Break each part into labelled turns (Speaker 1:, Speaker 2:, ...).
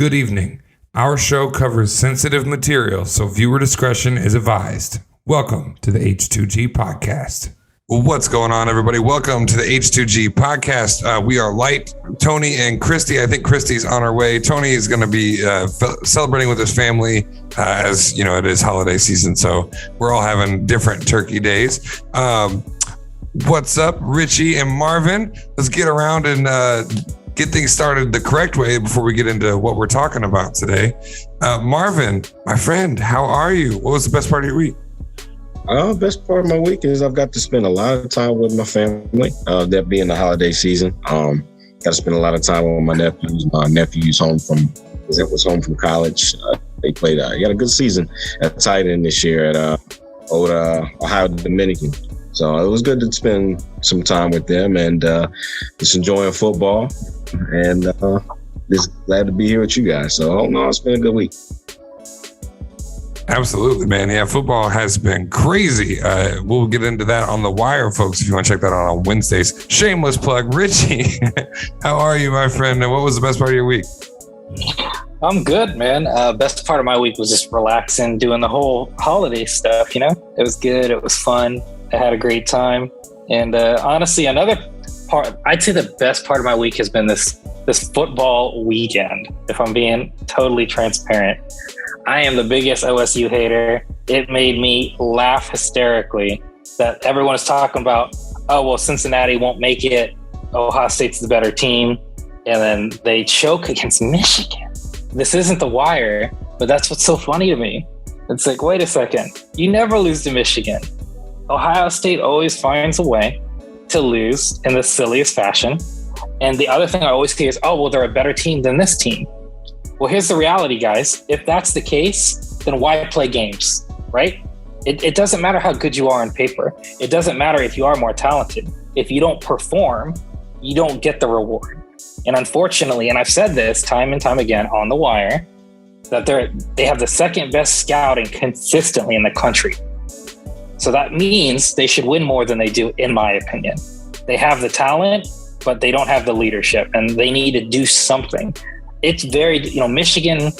Speaker 1: Good evening. Our show covers sensitive material, so viewer discretion is advised. Welcome to the H2G Podcast. What's going on, everybody? Welcome to the H2G Podcast. We are Light, Tony, and Christy. I think Christy's on her way. Tony is going to be celebrating with his family as, you know, it is holiday season, so we're all having different turkey days. What's up, Richie and Marvin? Let's get around and get things started the correct way before we get into what we're talking about today. Marvin, my friend, how are you? What was the best part of your week?
Speaker 2: Best part of my week is I've got to spend a lot of time with my family. That being the holiday season, got to spend a lot of time with my nephews. My nephew's was home from college. They played. He had a good season at tight end this year at old Ohio Dominican. So it was good to spend some time with them and just enjoying football. And just glad to be here with you guys. So it's been a good week.
Speaker 1: Absolutely, man. Yeah, football has been crazy. We'll get into that on The Wire, folks, if you want to check that out on Wednesdays. Shameless plug. Richie, how are you, my friend? And what was the best part of your week?
Speaker 3: I'm good, man. Best part of my week was just relaxing, doing the whole holiday stuff, you know? It was good. It was fun. I had a great time. And honestly, another part, I'd say the best part of my week has been this football weekend, if I'm being totally transparent. I am the biggest OSU hater. It made me laugh hysterically that everyone is talking about, oh, well, Cincinnati won't make it. Ohio State's the better team. And then they choke against Michigan. This isn't The Wire, but that's what's so funny to me. It's like, wait a second. You never lose to Michigan. Ohio State always finds a way to lose in the silliest fashion. And the other thing I always hear is, oh, well, they're a better team than this team. Well, here's the reality, guys. If that's the case, then why play games, right? It doesn't matter how good you are on paper. It doesn't matter if you are more talented. If you don't perform, you don't get the reward. And unfortunately, and I've said this time and time again on The Wire, that they have the second best scouting consistently in the country. So that means they should win more than they do, in my opinion. They have the talent, but they don't have the leadership, and they need to do something. It's very, Michigan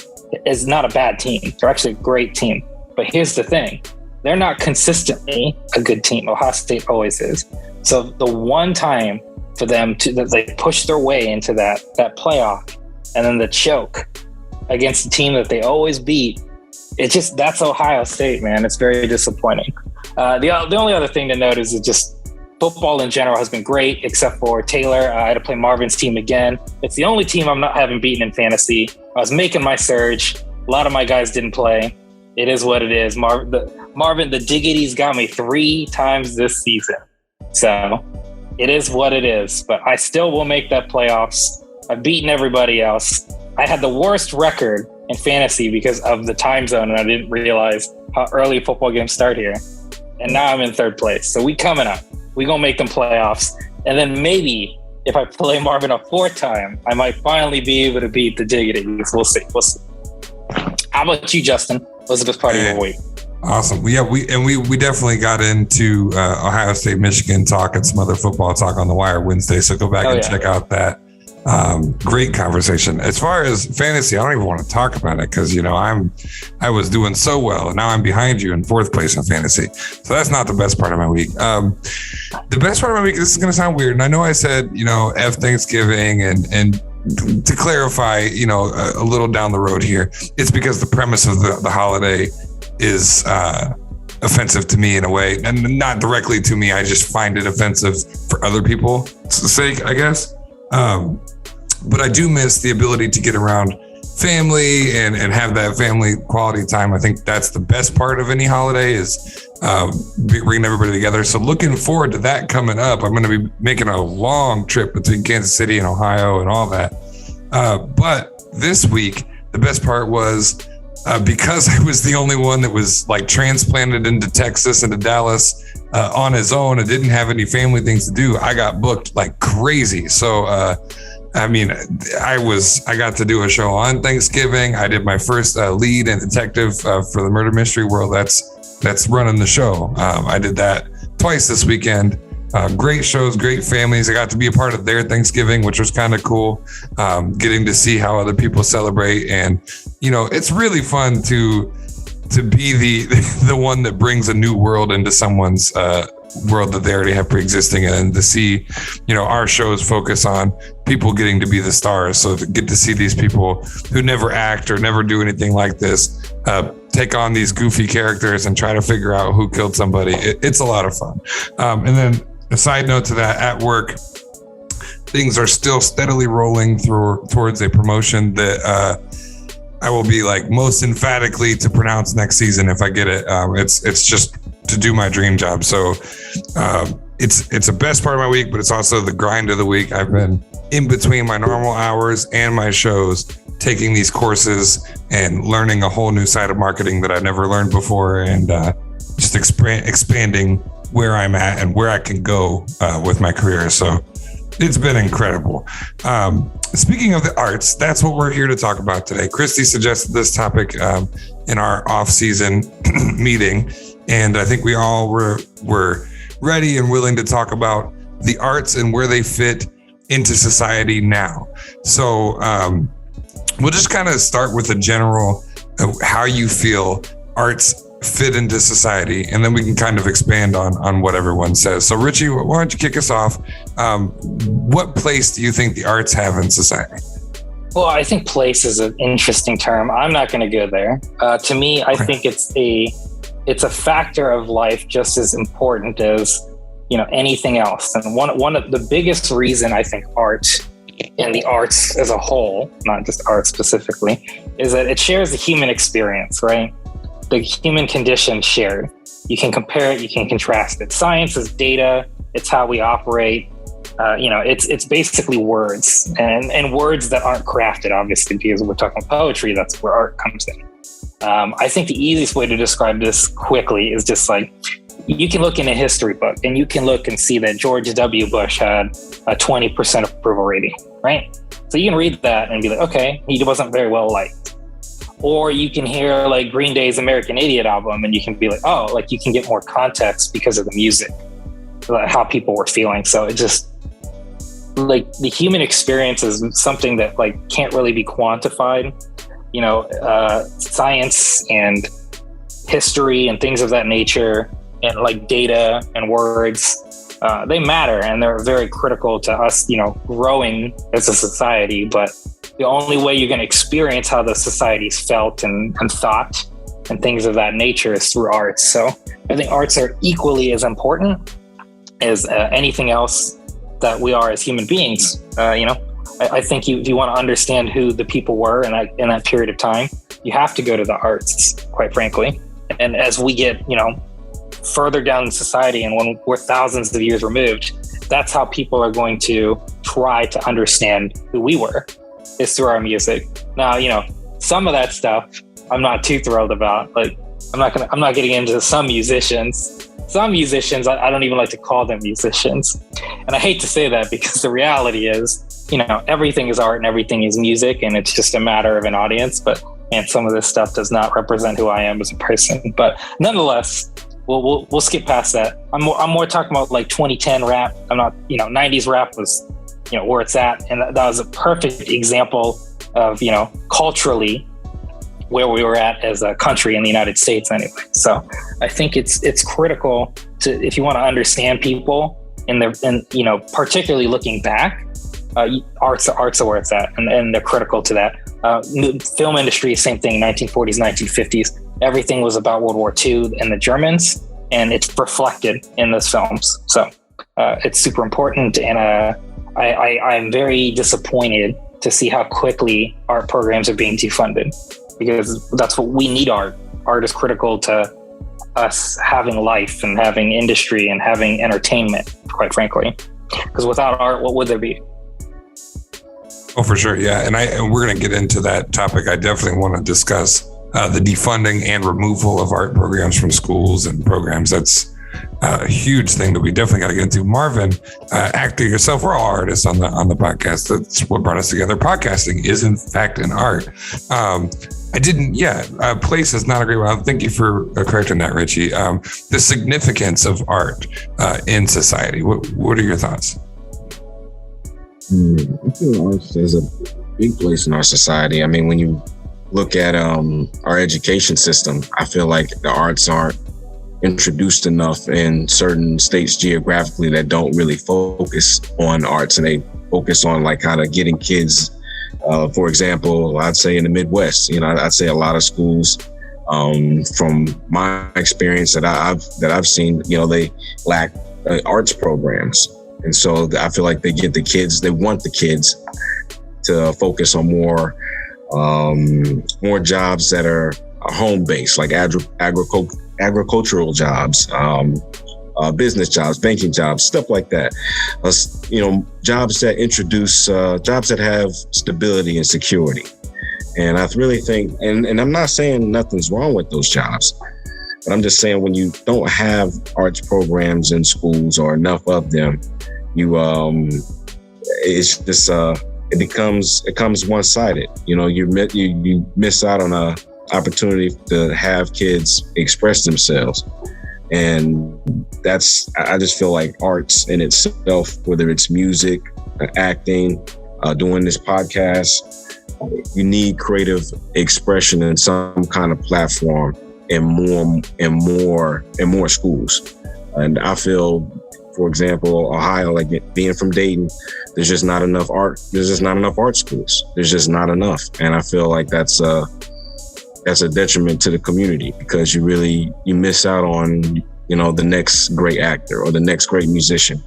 Speaker 3: is not a bad team. They're actually a great team. But here's the thing. They're not consistently a good team. Ohio State always is. So the one time for them that they push their way into that playoff and then the choke against the team that they always beat, that's Ohio State, man. It's very disappointing. The only other thing to note is that just football in general has been great, except for Taylor. I had to play Marvin's team again. It's the only team I'm not having beaten in fantasy. I was making my surge. A lot of my guys didn't play. It is what it is. Marvin, the diggity's got me 3 times this season. So it is what it is. But I still will make that playoffs. I've beaten everybody else. I had the worst record in fantasy because of the time zone, and I didn't realize how early football games start here. And now I'm in 3rd place. So we coming up. We gonna make them playoffs. And then maybe if I play Marvin a 4th time, I might finally be able to beat the diggities. We'll see. How about you, Justin? What was the best part of your week?
Speaker 1: Awesome. Yeah, we definitely got into Ohio State, Michigan talk and some other football talk on The Wire Wednesday. So go back and check out that. Great conversation. As far as fantasy, I don't even want to talk about it because, I was doing so well and now I'm behind you in 4th place in fantasy. So that's not the best part of my week. The best part of my week, this is going to sound weird. And I know I said, F Thanksgiving and to clarify, a little down the road here, it's because the premise of the holiday is offensive to me in a way, and not directly to me. I just find it offensive for other people's sake, I guess. But I do miss the ability to get around family and have that family quality time. I think that's the best part of any holiday is bringing everybody together. So looking forward to that coming up. I'm going to be making a long trip between Kansas City and Ohio and all that. But this week, the best part was because I was the only one that was like transplanted into Texas, into Dallas on his own and didn't have any family things to do, I got booked like crazy. So, I got to do a show on Thanksgiving. I did my first lead and detective for the murder mystery world. That's running the show. I did that twice this weekend. Great shows, great families. I got to be a part of their Thanksgiving, which was kind of cool. Getting to see how other people celebrate, and it's really fun to be the one that brings a new world into someone's world that they already have pre-existing, and to see our shows focus on people getting to be the stars. So to get to see these people who never act or never do anything like this take on these goofy characters and try to figure out who killed somebody, it's a lot of fun. And then a side note to that, at work, things are still steadily rolling towards a promotion that I will be most emphatically to pronounce next season if I get it. It's just to do my dream job. So it's the best part of my week, but it's also the grind of the week. I've been in between my normal hours and my shows, taking these courses and learning a whole new side of marketing that I've never learned before, and just expanding where I'm at and where I can go with my career. So it's been incredible. Speaking of the arts, that's what we're here to talk about today. Christy suggested this topic in our off-season meeting, and I think we all were ready and willing to talk about the arts and where they fit into society now. So we'll just kind of start with a general how you feel arts fit into society, and then we can kind of expand on what everyone says. So Richie, why don't you kick us off? What place do you think the arts have in society?
Speaker 3: Well, I think place is an interesting term. I'm not going to go there. To me, I think it's a factor of life just as important as anything else. And one of the biggest reason I think art and the arts as a whole, not just art specifically, is that it shares the human experience, right? The human condition shared. You can compare it, you can contrast it. Science is data, it's how we operate. It's basically words and words that aren't crafted, obviously, because we're talking poetry, that's where art comes in. I think the easiest way to describe this quickly is just you can look in a history book and you can look and see that George W. Bush had a 20% approval rating, right? So you can read that and be like, okay, he wasn't very well liked. Or you can hear Green Day's American Idiot album and you can be like, oh, you can get more context because of the music, how people were feeling. So it just, the human experience is something that can't really be quantified. Science and history and things of that nature, and data and words, they matter, and they're very critical to us, growing as a society. But the only way you're going to experience how the society's felt and thought and things of that nature is through arts. So I think arts are equally as important as anything else that we are as human beings. I think if you want to understand who the people were in that period of time, you have to go to the arts, quite frankly. And as we get, further down in society, and when we're thousands of years removed, that's how people are going to try to understand who we were, is through our music. Now, some of that stuff I'm not too thrilled about. I'm not getting into some musicians. Some musicians, I don't even like to call them musicians. And I hate to say that, because the reality is, everything is art and everything is music, and it's just a matter of an audience. But man, some of this stuff does not represent who I am as a person. But nonetheless, we'll skip past that. I'm more talking about 2010 rap. I'm not, 90s rap was, where it's at. And that was a perfect example of, culturally where we were at as a country in the United States anyway. So I think it's critical to, if you want to understand people and particularly looking back, arts are where it's at, and they're critical to that. Film industry, same thing, 1940s, 1950s. Everything was about World War II and the Germans, and it's reflected in those films. So it's super important, and I'm very disappointed to see how quickly art programs are being defunded, because that's what we need. Art is critical to us having life and having industry and having entertainment, quite frankly, because without art, what would there be?
Speaker 1: Oh, for sure. Yeah. And we're going to get into that topic. I definitely want to discuss the defunding and removal of art programs from schools and programs. That's a huge thing that we definitely got to get into. Marvin, actor yourself, we're all artists on the podcast. That's what brought us together. Podcasting is in fact an art. Place is not a great one. Thank you for correcting that, Richie. The significance of art in society. What are your thoughts?
Speaker 2: I feel art has a big place in our society. I mean, when you look at our education system, I feel like the arts aren't introduced enough in certain states geographically that don't really focus on arts, and they focus on like kind of getting kids. For example, I'd say in the Midwest, I'd say a lot of schools, from my experience that I've seen, they lack arts programs. And so I feel like they want the kids to focus on more jobs that are home-based, like agricultural jobs, business jobs, banking jobs, stuff like that. Jobs that introduce, jobs that have stability and security. And I really think, and I'm not saying nothing's wrong with those jobs, but I'm just saying when you don't have arts programs in schools or enough of them, it's just, it becomes one-sided. You miss out on a opportunity to have kids express themselves. And I just feel like arts in itself, whether it's music, acting, doing this podcast, you need creative expression in some kind of platform in more schools. And I feel, for example, Ohio, like being from Dayton, there's just not enough art. There's just not enough art schools. There's just not enough. And I feel like that's a detriment to the community, because you miss out on, the next great actor or the next great musician.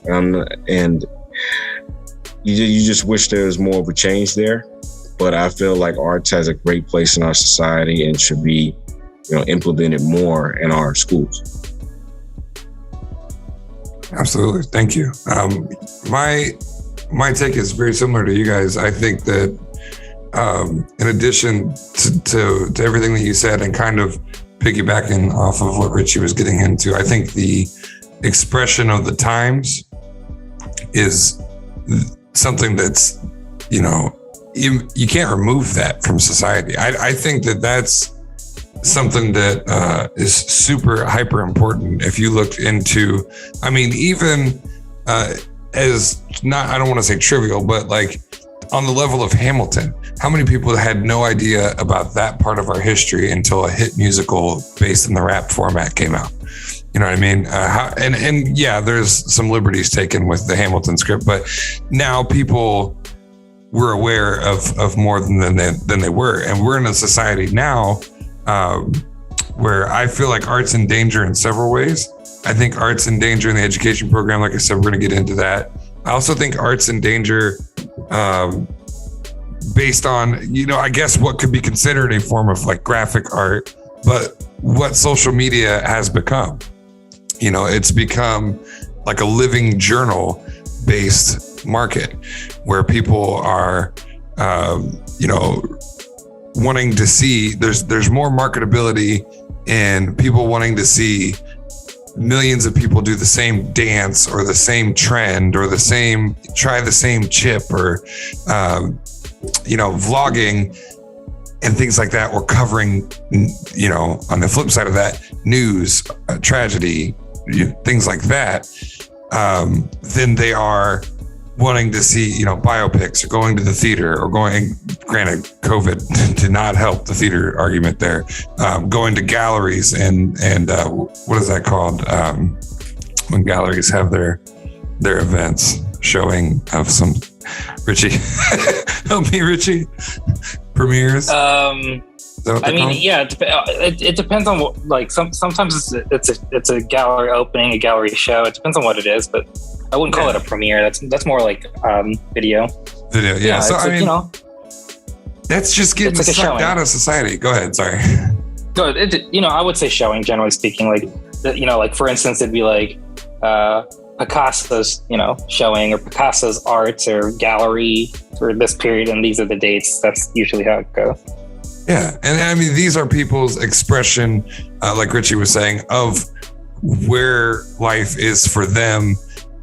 Speaker 2: And you just wish there was more of a change there. But I feel like arts has a great place in our society and should be, implemented more in our schools.
Speaker 1: Absolutely. Thank you. My take is very similar to you guys. I think that in addition to everything that you said, and kind of piggybacking off of what Richie was getting into, I think the expression of the times is something that's, you can't remove that from society. I think that that's something that is super hyper important. If you looked into, even as not, I don't want to say trivial, but like on the level of Hamilton, how many people had no idea about that part of our history until a hit musical based in the rap format came out? You know what I mean? And yeah, there's some liberties taken with the Hamilton script, but now people were aware of more than they were. And we're in a society now where I feel like art's in danger in several ways. I think art's in danger in the education program. Like I said, we're going to get into that. I also think art's in danger based on, I guess what could be considered a form of like graphic art, but what social media has become. It's become like a living journal based market where people are, wanting to see, there's more marketability in people wanting to see millions of people do the same dance or the same trend or try the same chip or, vlogging and things like that, or covering, on the flip side of that, news, tragedy, things like that, then they are wanting to see, biopics or going to the theater or granted, COVID did not help the theater argument there, going to galleries and what is that called? When galleries have their events showing of some, Richie, help me, Richie, premieres.
Speaker 3: It depends on what, like sometimes it's a gallery opening, a gallery show. It depends on what it is, but I wouldn't call it a premiere. That's more like video.
Speaker 1: Video, yeah. So that's just getting
Speaker 3: like
Speaker 1: sucked out of society. Go ahead, sorry.
Speaker 3: No, I would say showing, generally speaking. Like for instance, it'd be like Picasso's, showing, or Picasso's arts or gallery for this period, and these are the dates. That's usually how it goes.
Speaker 1: Yeah, and these are people's expression, like Richie was saying, of where life is for them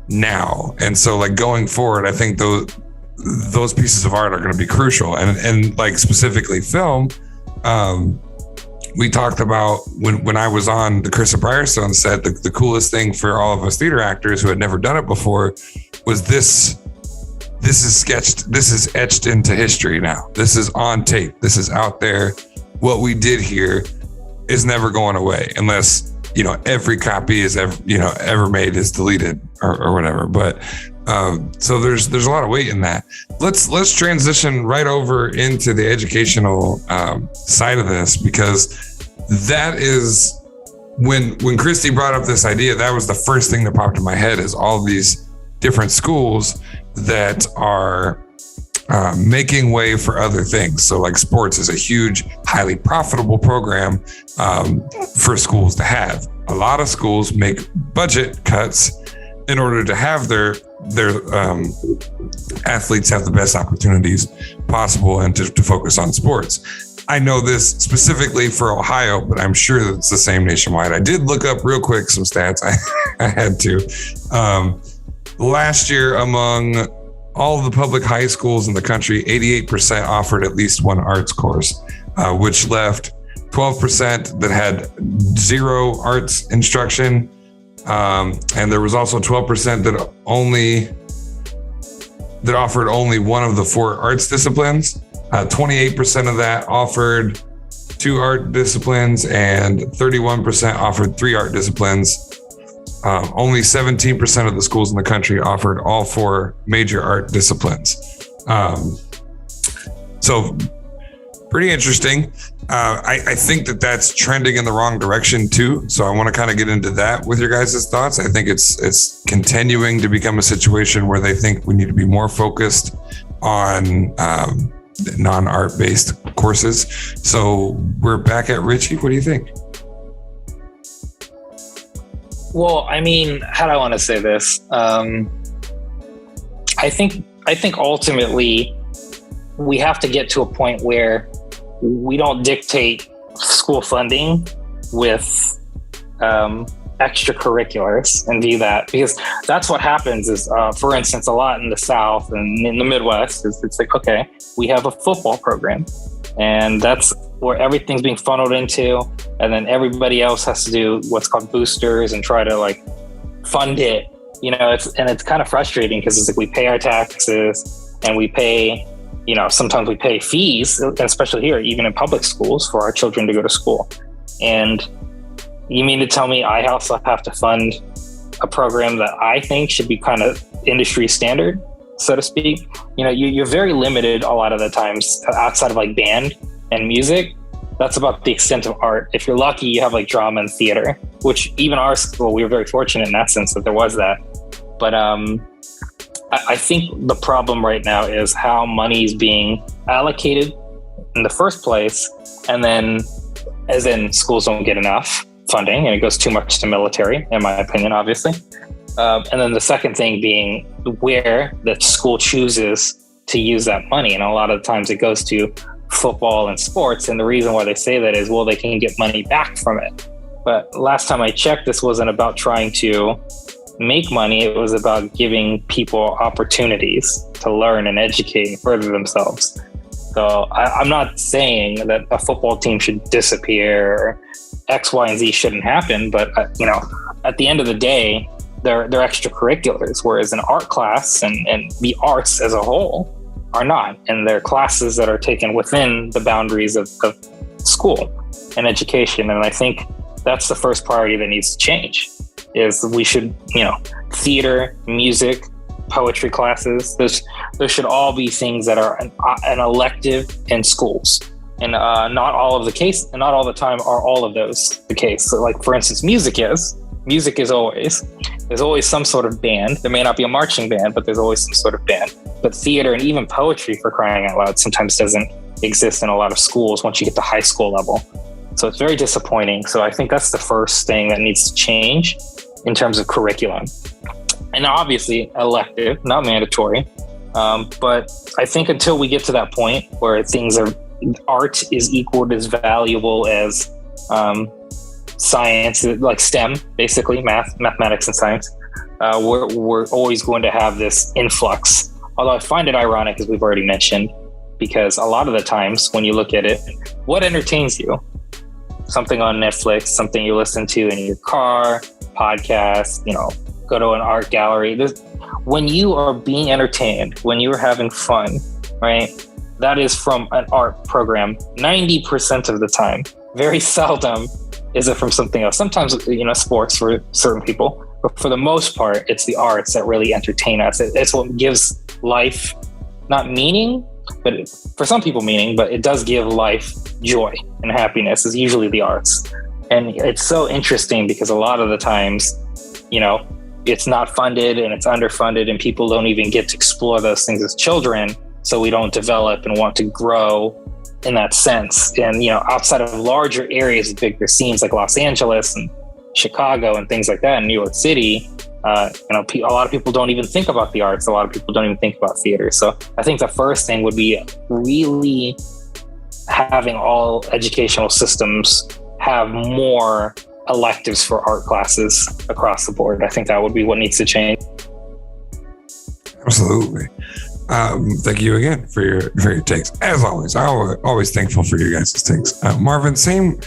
Speaker 1: now. And so like going forward, I think those pieces of art are going to be crucial. And like specifically film, we talked about when I was on the Chris Briarstone set, the coolest thing for all of us theater actors who had never done it before was this is sketched, this is etched into history now. This is on tape. This is out there. What we did here is never going away unless, every copy is ever made is deleted or whatever. But so there's a lot of weight in that. Let's transition right over into the educational side of this, because that is when Christy brought up this idea, that was the first thing that popped in my head, is all these different schools that are making way for other things. So like sports is a huge, highly profitable program for schools to have. A lot of schools make budget cuts in order to have their athletes have the best opportunities possible and to focus on sports. I know this specifically for Ohio, but I'm sure that it's the same nationwide. I did look up real quick some stats. I had to. Last year, among all of the public high schools in the country, 88% offered at least one arts course, which left 12% that had zero arts instruction. And there was also 12% that offered only one of the 4 arts disciplines. 28% of that offered 2 art disciplines, and 31% offered 3 art disciplines. Only 17% of the schools in the country offered all 4 major art disciplines. So pretty interesting. I think that's trending in the wrong direction too. So I want to kind of get into that with your guys' thoughts. I think it's continuing to become a situation where they think we need to be more focused on non-art based courses. So we're back at Richie. What do you think?
Speaker 3: Well, I mean, how do I want to say this? I think ultimately we have to get to a point where we don't dictate school funding with extracurriculars and do that, because that's what happens is, for instance, a lot in the South and in the Midwest is it's like, okay, we have a football program and that's where everything's being funneled into. And then everybody else has to do what's called boosters and try to like fund it, it's kind of frustrating because it's like we pay our taxes and we pay, sometimes we pay fees, especially here, even in public schools, for our children to go to school. And you mean to tell me I also have to fund a program that I think should be kind of industry standard, so to speak? You're very limited a lot of the times outside of like band and music. That's about the extent of art. If you're lucky, you have like drama and theater, which even our school, we were very fortunate in that sense that there was that. But I think the problem right now is how money is being allocated in the first place. And then as in schools don't get enough funding and it goes too much to military, in my opinion, obviously. And then the second thing being where the school chooses to use that money. And a lot of times it goes to football and sports. And the reason why they say that is, well, they can get money back from it. But last time I checked, this wasn't about trying to make money. It was about giving people opportunities to learn and educate and further themselves. So I'm not saying that a football team should disappear or X, Y, and Z shouldn't happen. But, at the end of the day, they're extracurriculars, whereas an art class and the arts as a whole are not. And they're classes that are taken within the boundaries of school and education. And I think that's the first priority that needs to change, is we should, theater, music, poetry classes, those should all be things that are an elective in schools. And not all of the case, and not all the time are all of those the case. So like, for instance, music is there's always some sort of band. There may not be a marching band, but there's always some sort of band. But theater and even poetry, for crying out loud, sometimes doesn't exist in a lot of schools once you get to high school level. So it's very disappointing. So I think that's the first thing that needs to change in terms of curriculum. And obviously elective, not mandatory. But I think until we get to that point where art is equal as valuable as science, like STEM, basically mathematics and science, we're always going to have this influx. Although I find it ironic, as we've already mentioned, because a lot of the times when you look at it, what entertains you? Something on Netflix, something you listen to in your car, podcast, go to an art gallery. When you are being entertained, when you are having fun, right? That is from an art program 90% of the time. Very seldom is it from something else. Sometimes, sports for certain people, but for the most part, it's the arts that really entertain us. It's what gives life, not meaning, but for some people meaning, but it does give life joy and happiness, is usually the arts. And it's so interesting because a lot of the times, it's not funded and it's underfunded, and people don't even get to explore those things as children. So we don't develop and want to grow in that sense. And, outside of larger areas, bigger scenes like Los Angeles and Chicago and things like that, and New York City, a lot of people don't even think about the arts. A lot of people don't even think about theater. So I think the first thing would be really having all educational systems have more electives for art classes across the board. I think that would be what needs to change.
Speaker 1: Absolutely. Thank you again for your takes. As always, I'm always thankful for you guys' takes. Marvin, same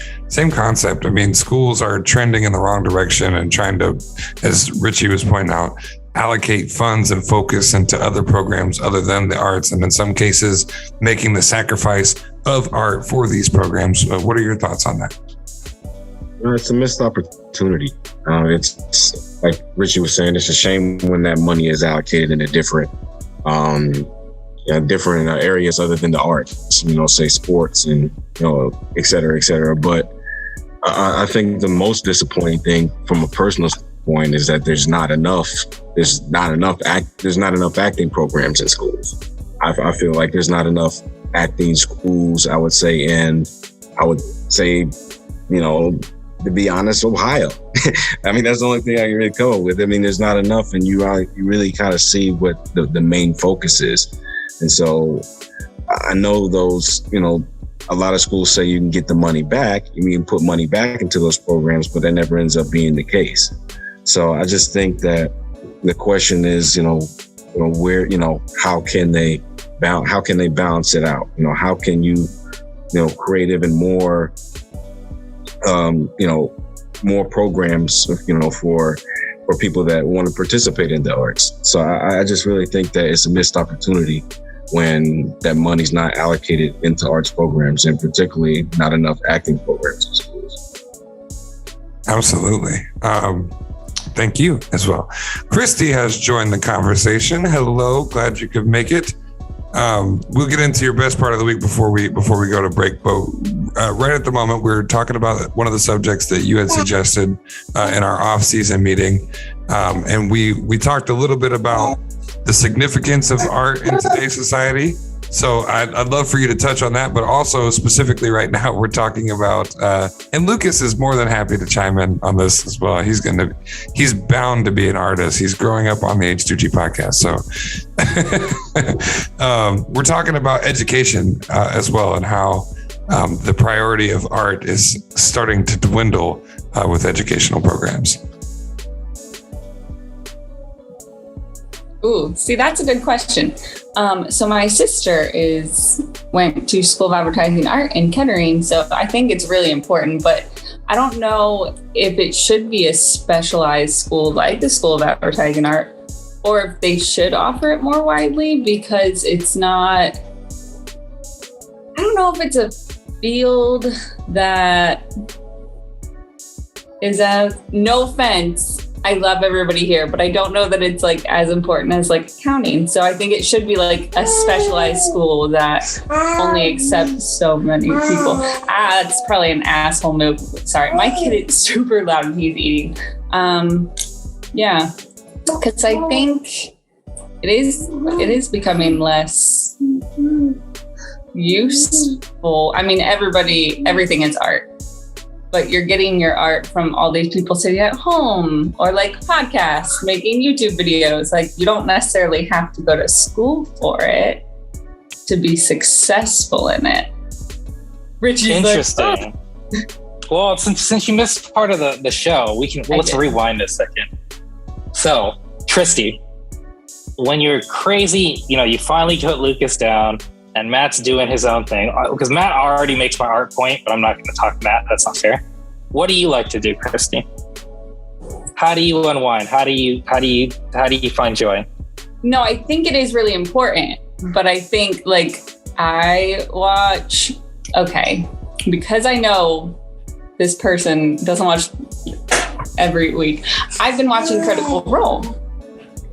Speaker 1: concept. I mean, schools are trending in the wrong direction and trying to, as Richie was pointing out, allocate funds and focus into other programs other than the arts, and in some cases, making the sacrifice of art for these programs. What are your thoughts on that?
Speaker 2: It's a missed opportunity. It's like Richie was saying, it's a shame when that money is allocated into different areas other than the arts, say sports and, et cetera, et cetera. But I think the most disappointing thing from a personal point is that there's not enough acting programs in schools. I feel like there's not enough acting schools, I would say, to be honest, Ohio. I mean, that's the only thing I can really come up with. I mean, there's not enough, and you really kind of see what the main focus is. And so I know those, a lot of schools say you can get the money back. You can put money back into those programs, but that never ends up being the case. So I just think that the question is, where, how can they balance it out? How can you, create even more, more programs, for people that want to participate in the arts. So I just really think that it's a missed opportunity when that money's not allocated into arts programs, and particularly not enough acting programs in schools.
Speaker 1: Absolutely. Thank you as well. Christy has joined the conversation. Hello, glad you could make it. We'll get into your best part of the week before we go to break. But right at the moment, we're talking about one of the subjects that you had suggested in our off-season meeting, and we talked a little bit about the significance of art in today's society. So I'd love for you to touch on that, but also specifically right now, we're talking about, and Lucas is more than happy to chime in on this as well. He's bound to be an artist. He's growing up on the H2G podcast. So we're talking about education as well, and how the priority of art is starting to dwindle with educational programs.
Speaker 4: Ooh, see, that's a good question. So my sister went to School of Advertising Art in Kettering, so I think it's really important, but I don't know if it should be a specialized school like the School of Advertising Art, or if they should offer it more widely, because it's not, I don't know if it's a field that is no offense, I love everybody here, but I don't know that it's like as important as like accounting. So I think it should be like a specialized school that only accepts so many people. It's probably an asshole move. Sorry, my kid is super loud and he's eating. Yeah, because I think it is becoming less useful. I mean, everything is art. But you're getting your art from all these people sitting at home, or like podcasts, making YouTube videos. Like, you don't necessarily have to go to school for it to be successful in it. Richie's
Speaker 3: interesting.
Speaker 4: Like,
Speaker 3: Well, since you missed part of the show, let's rewind a second. So, Tristy, when you're crazy, you finally put Lucas down and Matt's doing his own thing, because Matt already makes my art point, but I'm not going to talk Matt. That's not fair. What do you like to do, Christy? How do you unwind? How do you find joy?
Speaker 4: No, I think it is really important, but I think I watch, because I know this person doesn't watch every week. I've been watching Critical Role,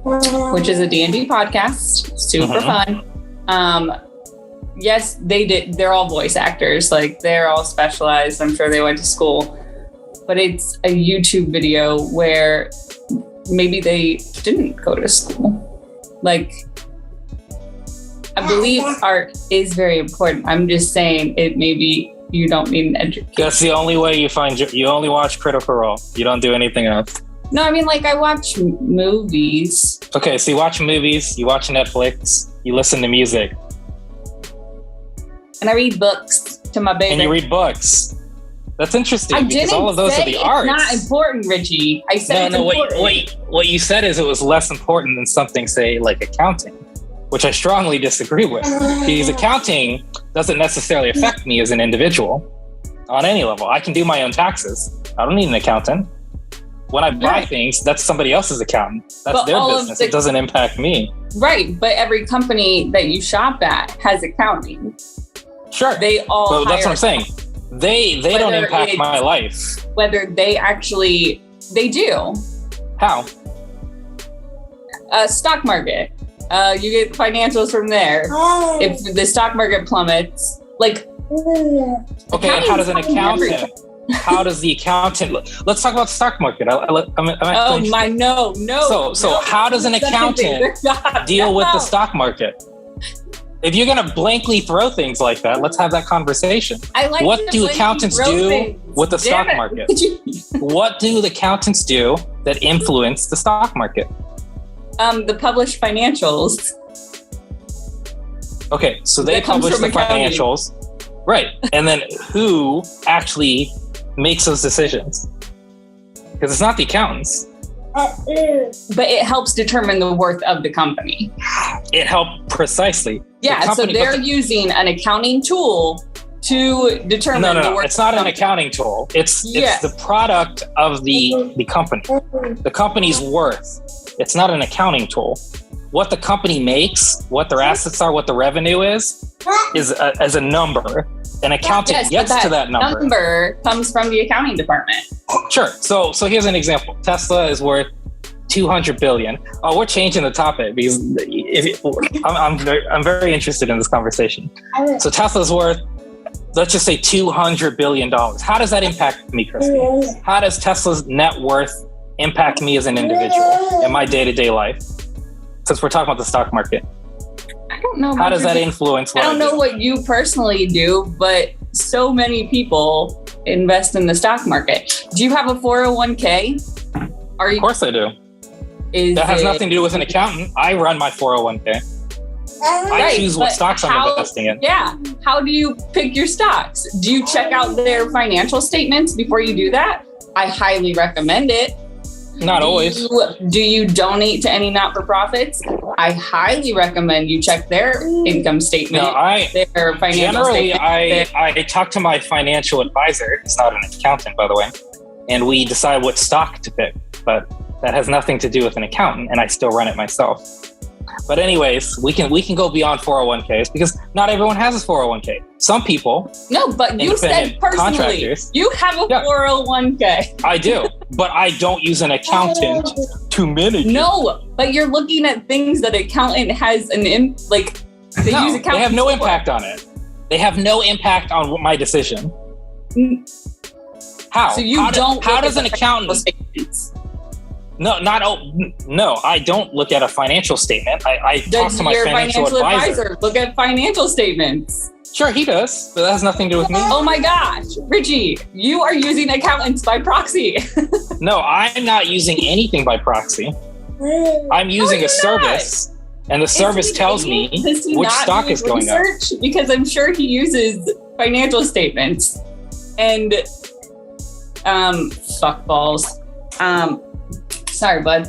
Speaker 4: which is a D&D podcast. Super fun. Yes, they're all voice actors. They're all specialized. I'm sure they went to school. But it's a YouTube video where maybe they didn't go to school. I believe art is very important. I'm just saying maybe you don't need an education.
Speaker 3: That's the only way you only watch Critical Role. You don't do anything else.
Speaker 4: No, I mean, I watch movies.
Speaker 3: Okay, so you watch movies, you watch Netflix, you listen to music.
Speaker 4: And I read books to my baby.
Speaker 3: And you read books. That's interesting.
Speaker 4: I
Speaker 3: because
Speaker 4: didn't
Speaker 3: all of those
Speaker 4: say
Speaker 3: are the arts.
Speaker 4: It's not important, Richie. I said it's important.
Speaker 3: What you said is it was less important than something, say, like accounting, which I strongly disagree with. Because accounting doesn't necessarily affect me as an individual on any level. I can do my own taxes. I don't need an accountant. When I buy things, that's somebody else's accountant. That's their business. It doesn't impact me.
Speaker 4: Right, but every company that you shop at has accounting.
Speaker 3: Sure.
Speaker 4: They all
Speaker 3: But that's what I'm saying. They don't impact my life.
Speaker 4: Whether they do.
Speaker 3: How?
Speaker 4: Stock market. You get financials from there. If the stock market plummets,
Speaker 3: okay, how does an accountant? How does the accountant? Let's talk about the stock market. So how does an accountant deal with the stock market? If you're going to blankly throw things like that, let's have that conversation. What do accountants do with the stock market? What do the accountants do that influence the stock market?
Speaker 4: The published financials.
Speaker 3: Okay, so they publish the financials. Right. And then who actually makes those decisions? Because it's not the accountants.
Speaker 4: But it helps determine the worth of the company.
Speaker 3: It helped precisely.
Speaker 4: Yeah, so they're using an accounting tool to determine the worth.
Speaker 3: It's not an accounting tool. It's the product of the company. The company's worth. It's not an accounting tool. What the company makes, what their assets are, what the revenue is as a number. An accountant gets to that number.
Speaker 4: Number comes from the accounting department.
Speaker 3: Sure. So here's an example. Tesla is worth $200 billion. Oh, we're changing the topic because I'm very interested in this conversation. So Tesla's worth, let's just say $200 billion. How does that impact me, Christy? How does Tesla's net worth impact me as an individual in my day-to-day life? Since we're talking about the stock market.
Speaker 4: I don't know.
Speaker 3: How does that influence what
Speaker 4: I don't know what you personally do, but so many people invest in the stock market. Do you have a 401k? Of
Speaker 3: course I do. That has nothing to do with an accountant. I run my 401k. I choose what stocks I'm investing in.
Speaker 4: Yeah. How do you pick your stocks? Do you check out their financial statements before you do that? I highly recommend it.
Speaker 3: Not always.
Speaker 4: Do you donate to any not-for-profits? I highly recommend you check their income statement. Their financial statement.
Speaker 3: I talk to my financial advisor. He's not an accountant, by the way. And we decide what stock to pick. But that has nothing to do with an accountant, and I still run it myself. But anyways, we can go beyond 401ks because not everyone has a 401k. Some people.
Speaker 4: No, but you said personally, you have a 401k.
Speaker 3: I do, but I don't use an accountant to manage it.
Speaker 4: No, but you're looking at things that accountant has use accountants.
Speaker 3: They have no impact on it. They have no impact on my decision. How?
Speaker 4: So
Speaker 3: how does an accountant? No, I don't look at a financial statement. I talk to my financial advisor.
Speaker 4: Look at financial statements.
Speaker 3: Sure, he does, but that has nothing to do with me.
Speaker 4: Oh my gosh, Richie, you are using accountants by proxy.
Speaker 3: No, I'm not using anything by proxy. I'm using a service, and the service tells me which stock is going up.
Speaker 4: Because I'm sure he uses financial statements. And Fuck balls. Sorry, bud.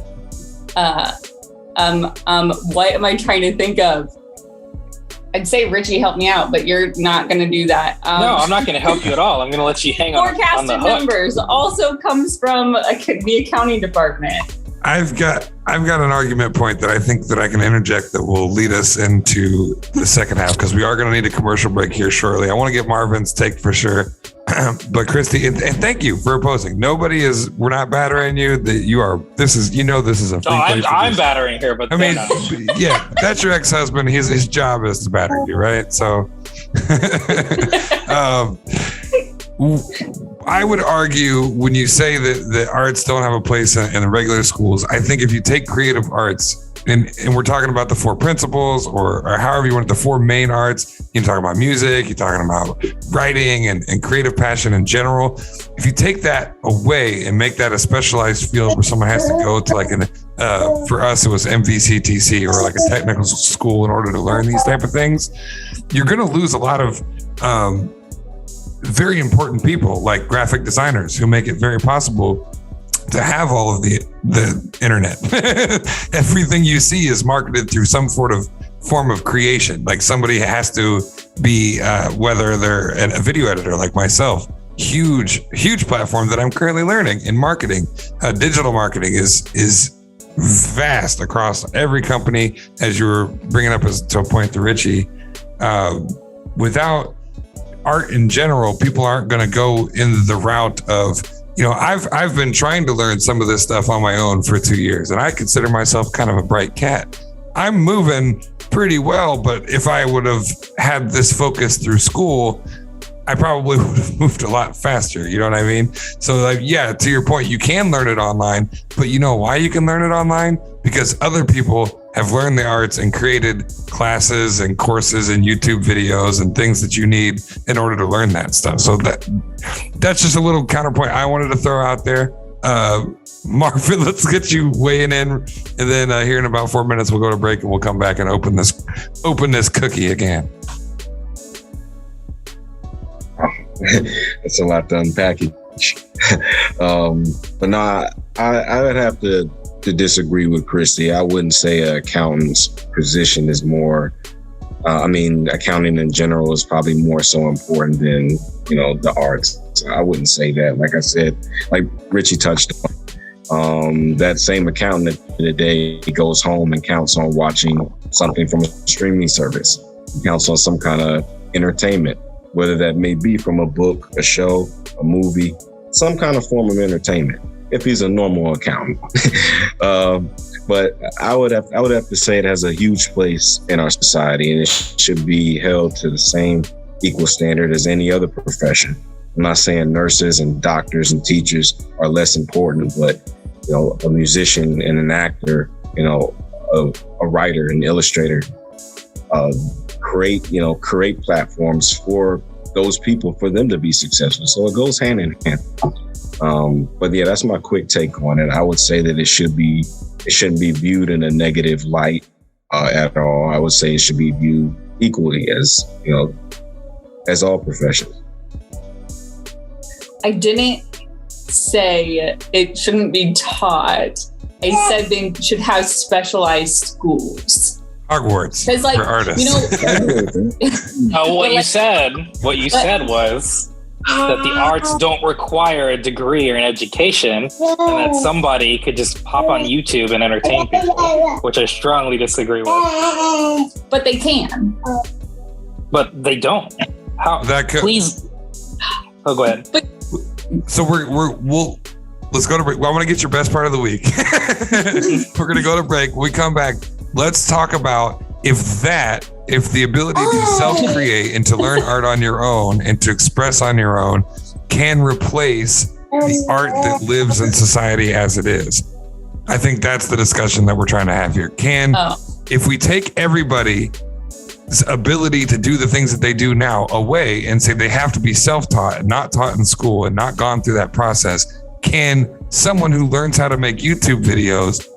Speaker 4: What am I trying to think of? I'd say Richie, help me out, but you're not going to do that.
Speaker 3: No, I'm not going to help you at all. I'm going to let you hang on the hook.
Speaker 4: Forecasted numbers also comes from the accounting department.
Speaker 1: I've got an argument point that I think that I can interject that will lead us into the second half, because we are going to need a commercial break here shortly. I want to get Marvin's take for sure. But Christy, and thank you for opposing. We're not battering you. This is a free place.
Speaker 3: I'm battering here, but
Speaker 1: I mean, yeah, that's your ex-husband. His job is to batter you, right? So I would argue when you say that arts don't have a place in the regular schools, I think if you take creative arts, and we're talking about the four principles or however you want the four main arts, you can talk about music, you're talking about writing and creative passion in general. If you take that away and make that a specialized field where someone has to go to like for us, it was MVCTC or like a technical school in order to learn these type of things, you're going to lose a lot of very important people like graphic designers who make it very possible to have all of the internet. Everything you see is marketed through some sort of form of creation. Like somebody has to be, whether they're a video editor like myself, huge platform that I'm currently learning in marketing. Digital marketing is vast across every company, as you were bringing up to a point to Richie. Without art in general, people aren't going to go in the route of, I've been trying to learn some of this stuff on my own for 2 years, and I consider myself kind of a bright cat. I'm moving pretty well, but if I would have had this focus through school, I probably would have moved a lot faster. You know what I mean? So to your point, you can learn it online, but you know why you can learn it online? Because other people have learned the arts and created classes and courses and YouTube videos and things that you need in order to learn that stuff. So that's just a little counterpoint I wanted to throw out there. Marvin, let's get you weighing in, and then here in about 4 minutes, we'll go to break and we'll come back and open this cookie again.
Speaker 2: It's a lot to unpack. But no, I would have to disagree with Christy. I wouldn't say an accountant's position is more, accounting in general is probably more so important than, the arts. So I wouldn't say that. Like I said, like Richie touched on, that same accountant at the end of the day, he goes home and counts on watching something from a streaming service. He counts on some kind of entertainment, whether that may be from a book, a show, a movie, some kind of form of entertainment, if he's a normal accountant. But I would have to say it has a huge place in our society, and it should be held to the same equal standard as any other profession. I'm not saying nurses and doctors and teachers are less important, but a musician and an actor, a writer, an illustrator, create platforms for those people, for them to be successful. So it goes hand in hand. But yeah, that's my quick take on it. I would say that it shouldn't be viewed in a negative light at all. I would say it should be viewed equally as all professions.
Speaker 4: I didn't say it shouldn't be taught. I said they should have specialized schools.
Speaker 1: Hogwarts for artists.
Speaker 3: What you said was that the arts don't require a degree or an education, and that somebody could just pop on YouTube and entertain people, which I strongly disagree with.
Speaker 4: But they can.
Speaker 3: But they don't. How? Please. Oh, go ahead.
Speaker 1: So let's go to break. Well, I want to get your best part of the week. We're going to go to break. When we come back, let's talk about if the ability to self-create and to learn art on your own and to express on your own can replace the art that lives in society as it is. I think that's the discussion that we're trying to have here. If we take everybody's ability to do the things that they do now away and say they have to be self-taught and not taught in school and not gone through that process, can someone who learns how to make YouTube videos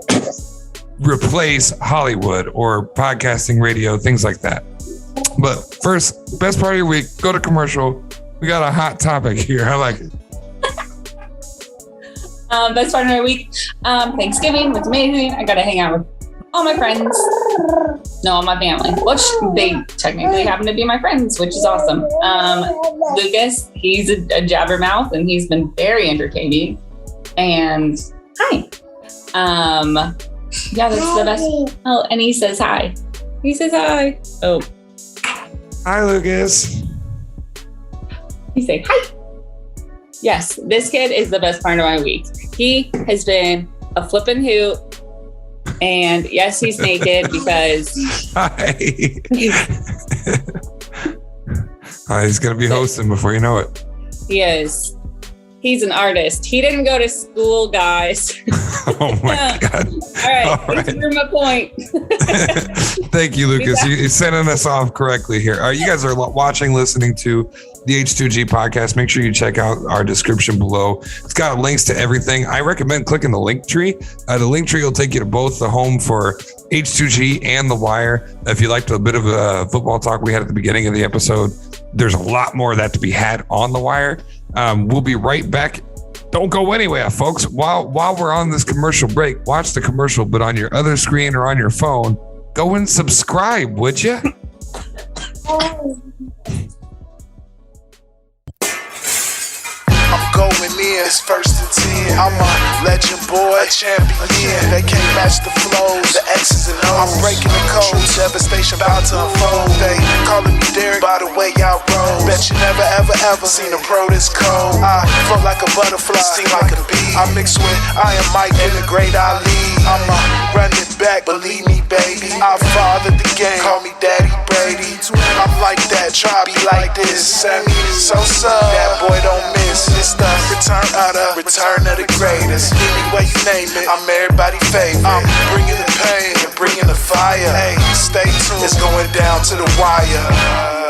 Speaker 1: replace Hollywood or podcasting, radio, things like that? But first, best part of your week, go to commercial. We got a hot topic here. I like it.
Speaker 4: Best part of my week. Thanksgiving was amazing. I got to hang out with all my friends. No, all my family. Which they technically happen to be my friends, which is awesome. Lucas, he's a jabbermouth, and he's been very entertaining. And hi. Yeah, that's the best. Oh, and he says hi. He says hi. Oh.
Speaker 1: Hi, Lucas.
Speaker 4: He said hi. Yes, this kid is the best part of my week. He has been a flippin' hoot. And yes, he's naked because...
Speaker 1: Hi. He's going to be hosting before you know it.
Speaker 4: He is. He's an artist. He didn't go to school, guys.
Speaker 1: Oh my God.
Speaker 4: All right. Let's prove my point.
Speaker 1: Thank you, Lucas. You're sending us off correctly here. You guys are watching, listening to the H2G podcast. Make sure you check out our description below. It's got links to everything. I recommend clicking the link tree. The link tree will take you to both the home for H2G and The Wire. If you liked a bit of a football talk we had at the beginning of the episode, there's a lot more of that to be had on The Wire. We'll be right back. Don't go anywhere, folks. While we're on this commercial break, watch the commercial, but on your other screen or on your phone, go and subscribe, would you?
Speaker 5: I'm going in, it's 1st and 10. I'm a legend boy, a champion. They can't match the flows, the X's and O's. I'm breaking the code, devastation about to unfold. They calling me Derek by the way I roll. Bet you never ever seen a pro this cold. I float like a butterfly, sting like a bee. I mix with Iron Mike and the great Ali. I'ma run it back, believe me, baby. I fathered the game, call me Daddy Brady. I'm like that, try be like this. Sammy Sosa, that boy don't miss. It's the return of the greatest. Any way you name it, I'm everybody's favorite. I'm bringing the pain and bringing the fire. Hey, stay tuned, it's going down to the wire.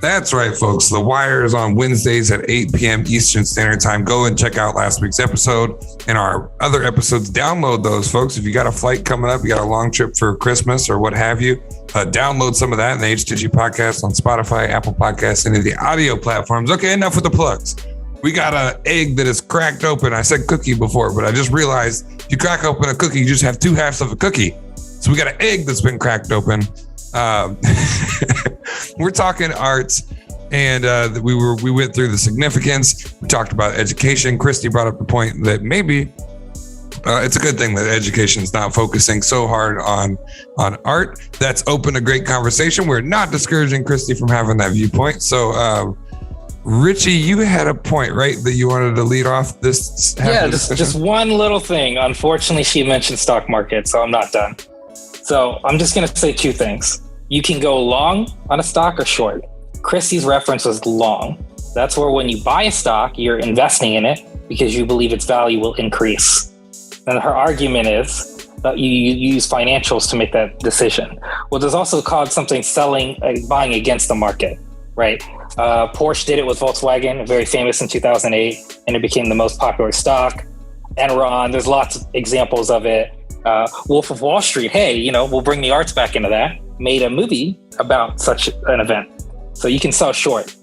Speaker 1: That's right, folks. The Wire is on Wednesdays at 8 p.m. Eastern Standard Time. Go and check out last week's episode and our other episodes. Download those, folks. If you got a flight coming up, you got a long trip for Christmas or what have you, download some of that in the H2G Podcast on Spotify, Apple Podcasts, any of the audio platforms. Okay, enough with the plugs. We got an egg that is cracked open. I said cookie before, but I just realized if you crack open a cookie, you just have two halves of a cookie. So we got an egg that's been cracked open. We're talking arts, and we went through the significance. We talked about education. Christy brought up the point that maybe it's a good thing that education is not focusing so hard on art. That's opened a great conversation. We're not discouraging Christy from having that viewpoint. So, Richie, you had a point, right, that you wanted to lead off this?
Speaker 3: Yeah, just one little thing. Unfortunately, she mentioned stock market, so I'm not done. So I'm just going to say two things. You can go long on a stock or short. Christy's reference was long. That's where when you buy a stock, you're investing in it because you believe its value will increase. And her argument is that you use financials to make that decision. Well, there's also called something buying against the market, right? Porsche did it with Volkswagen, very famous in 2008, and it became the most popular stock. Enron, there's lots of examples of it. Wolf of Wall Street, hey, we'll bring the arts back into that, made a movie about such an event. So you can sell short.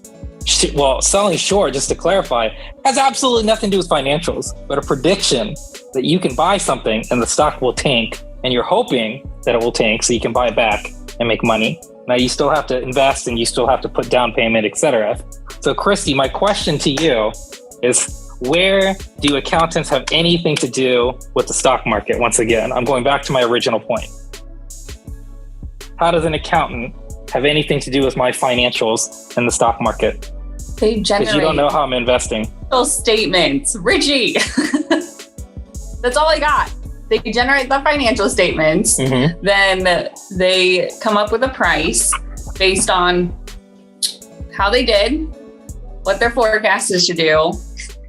Speaker 3: Well, selling short, just to clarify, has absolutely nothing to do with financials, but a prediction that you can buy something and the stock will tank, and you're hoping that it will tank so you can buy it back and make money. Now you still have to invest and you still have to put down payment, etc. So Christy, my question to you is, where do accountants have anything to do with the stock market? Once again, I'm going back to my original point. How does an accountant have anything to do with my financials in the stock market?
Speaker 4: They generate.
Speaker 3: Because you don't know how I'm investing.
Speaker 4: Statements, Richie. That's all I got. They generate the financial statements. Mm-hmm. Then they come up with a price based on how they did, what their forecast is to do,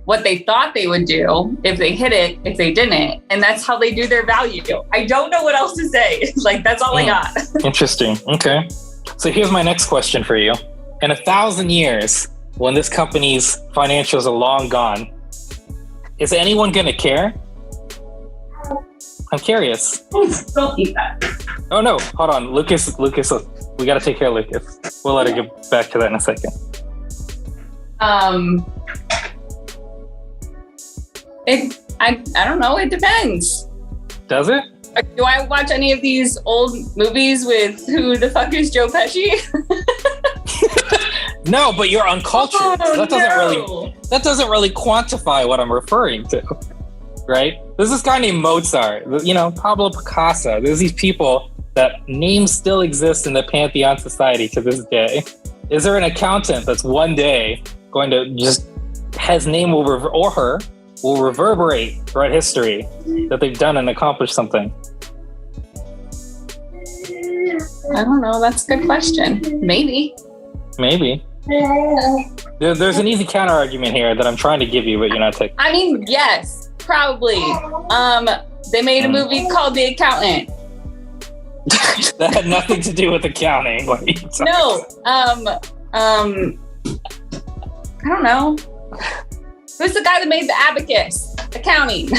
Speaker 4: what they thought they would do, if they hit it, if they didn't. And that's how they do their value. I don't know what else to say. That's all I got. Interesting.
Speaker 3: Okay. So here's my next question for you. In 1,000 years, when this company's financials are long gone, is anyone going to care? I'm curious.
Speaker 4: Don't eat that.
Speaker 3: Oh no, hold on. Lucas, we We got to take care of Lucas. We'll let her get back to that in a second.
Speaker 4: I don't know. It depends.
Speaker 3: Does it?
Speaker 4: Do I watch any of these old movies with who the fuck is Joe Pesci?
Speaker 3: No, but you're uncultured.
Speaker 4: Oh,
Speaker 3: that doesn't really quantify what I'm referring to, right? There's this guy named Mozart, Pablo Picasso. There's these people that names still exist in the Pantheon Society to this day. Is there an accountant that's one day going to just his name will reverberate throughout history that they've done and accomplished something?
Speaker 4: I don't know. That's a good question. Maybe.
Speaker 3: There's an easy counter argument here that I'm trying to give you, but you're not taking.
Speaker 4: I mean, yes, probably. They made a movie called The Accountant.
Speaker 3: That had nothing to do with accounting.
Speaker 4: No. I don't know. Who's the guy that made The Abacus? Accounting.